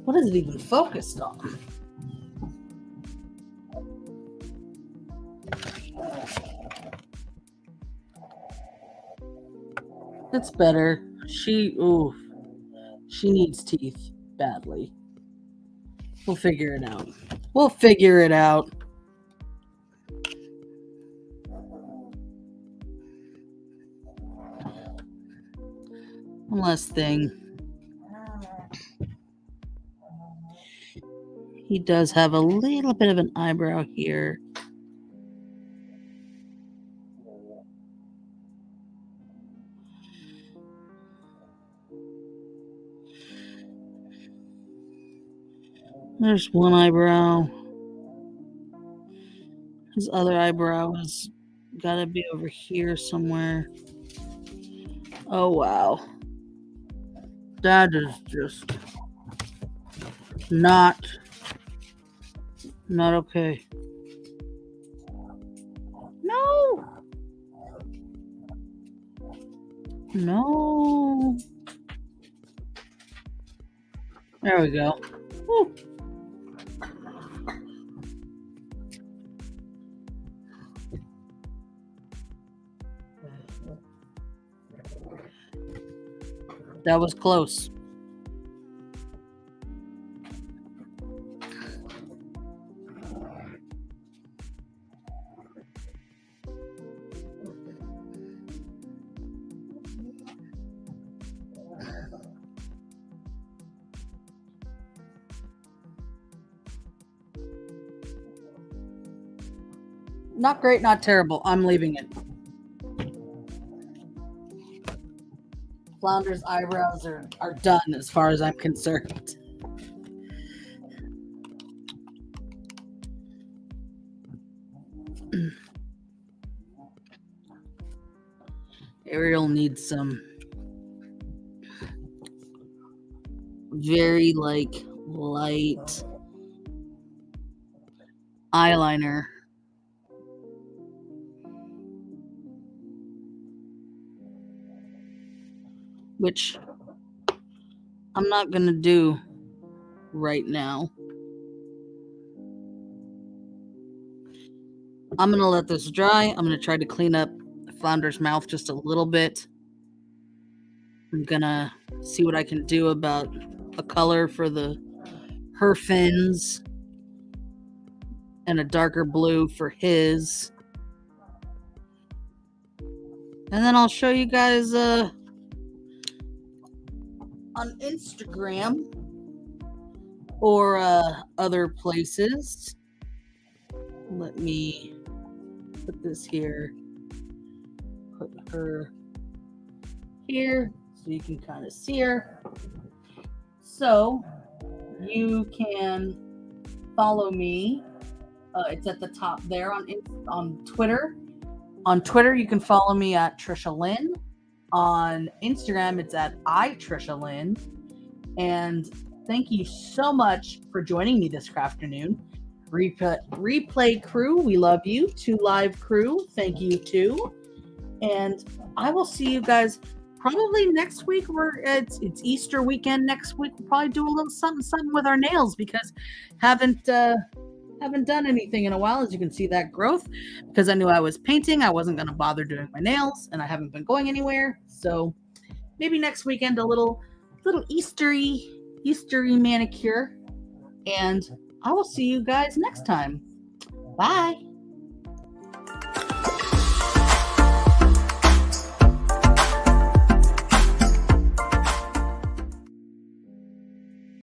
What is it even focused on? It's better. She needs teeth badly. We'll figure it out. We'll figure it out. One last thing. He does have a little bit of an eyebrow here. There's one eyebrow. His other eyebrow has got to be over here somewhere. Oh, wow. That is just not okay. No. No. There we go. Woo. That was close. Not great, not terrible. I'm leaving it. Flounder's eyebrows are done as far as I'm concerned. Ariel needs some very light eyeliner. Which I'm not going to do right now. I'm going to let this dry. I'm going to try to clean up Flounder's mouth just a little bit. I'm going to see what I can do about a color for her fins and a darker blue for his. And then I'll show you guys on Instagram or other places. Let me put this here. Put her here so you can kind of see her. So you can follow me. It's at the top there on Twitter. On Twitter, you can follow me at TrishaLyn. On Instagram, it's at TrishaLyn. And thank you so much for joining me this Crafternoon. Replay crew, we love you. To live crew, thank you too. And I will see you guys probably next week. It's Easter weekend next week. We'll probably do a little something with our nails because haven't done anything in a while. As you can see, that growth, because I knew I was painting, I wasn't going to bother doing my nails, and I haven't been going anywhere. So maybe next weekend a little Eastery manicure. And I will see you guys next time. Bye.